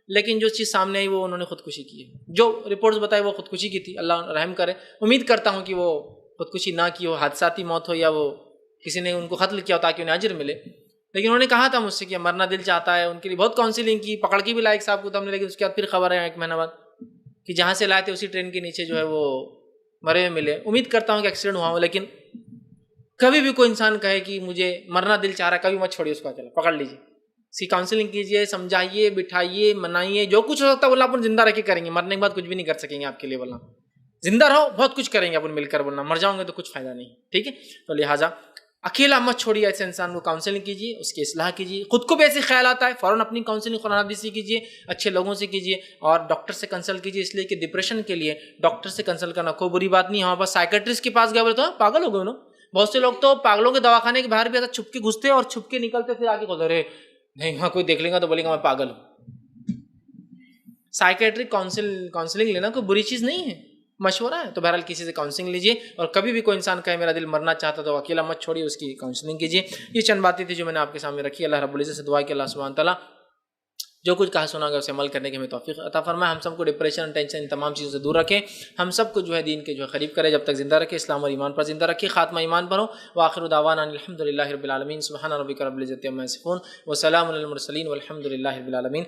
لیکن جو چیز سامنے آئی وہ انہوں نے خودکشی کی ہے, جو رپورٹس بتائی وہ خودکشی کی تھی. اللہ رحم کرے, امید کرتا ہوں کہ وہ خودکشی نہ کی ہو, حادثاتی موت ہو, یا وہ کسی نے ان کو قتل کیا ہو تاکہ انہیں اجر ملے. لیکن انہوں نے کہا تھا مجھ سے کہ مرنا دل چاہتا ہے, ان کے لیے بہت کاؤنسلنگ کی, پکڑ کی بھی لائق صاحب کو تو ہم نے, لیکن اس کے بعد پھر خبر ہے 1 مہینہ بعد کہ جہاں سے لائے تھے اسی ٹرین کے نیچے جو ہے وہ مرے ہوئے ملے. امید کرتا ہوں کہ ایکسیڈنٹ ہوا ہو. لیکن کبھی بھی کوئی انسان کہے کہ مجھے مرنا دل چاہ رہا ہے, کبھی مت چھوڑیے اس کو, چلا پکڑ لیجیے, اس کی کاؤنسلنگ کیجیے, سمجھائیے, بٹھائیے, منائیے, جو کچھ ہو سکتا ہے بولنا اپن زندہ رہ کے کریں گے, مرنے کے بعد کچھ بھی نہیں کر سکیں گے آپ کے لیے. بولنا زندہ رہو بہت کچھ کریں گے اپن مل کر, بولنا مر جاؤں گے تو کچھ فائدہ نہیں, ٹھیک ہے. تو لہٰذا اکیلا مت چھوڑیے ایسے انسان کو, کاؤنسلنگ کیجیے, اس کی اصلاح کیجیے. خود کو بھی ایسے خیال آتا ہے فوراً اپنی کاؤنسلنگ قرآن حدیث سے کیجیے, اچھے لوگوں سے کیجیے, اور ڈاکٹر سے کنسلٹ کیجیے. اس لیے کہ ڈپریشن کے لیے ڈاکٹر سے کنسلٹ کرنا کوئی بری بات نہیں ہے. ہمارے پاس سائیکٹرسٹ کے پاس گئے بولے تو پاگل ہو گئے نا. بہت سے لوگ تو پاگلوں کے دواخانے کے باہر بھی ایسا چھپ کے گھستے اور چھپ کے نکلتے, پھر آگے کھولتے رہے, نہیں وہاں کوئی دیکھ لے گا تو بولے گا میں پاگل ہوں. سائیکٹرک کاؤنسلنگ لینا کوئی بری چیز نہیں ہے, مشورہ ہے. تو بہرحال کسی سے کاؤنسلنگ لیجیے, اور کبھی بھی کوئی انسان کہے میرا دل مرنا چاہتا تو اکیلا مت چھوڑیے, اس کی کاؤنسلنگ کیجیے. یہ چند باتیں تھیں جو میں نے آپ کے سامنے رکھی. اللہ رب العزت سے دعا کہ اللہ سبحانہ تعالیٰ جو کچھ کہا سنا گیا اسے عمل کرنے کی ہمیں توفیق عطا فرمائے. ہم سب کو ڈپریشن ٹینشن ان تمام چیزوں سے دور رکھے. ہم سب کو جو ہے دین کے جو ہے قریب کرے, جب تک زندہ رکھے, اسلام اور ایمان پر زندہ رکھے, خاتمہ ایمان پر ہو. وآخر دعوانا الحمد للہ رب العالمین. سبحان ربک رب العزۃ عما یصفون وسلام علی المرسلین والحمد للہ رب العالمین.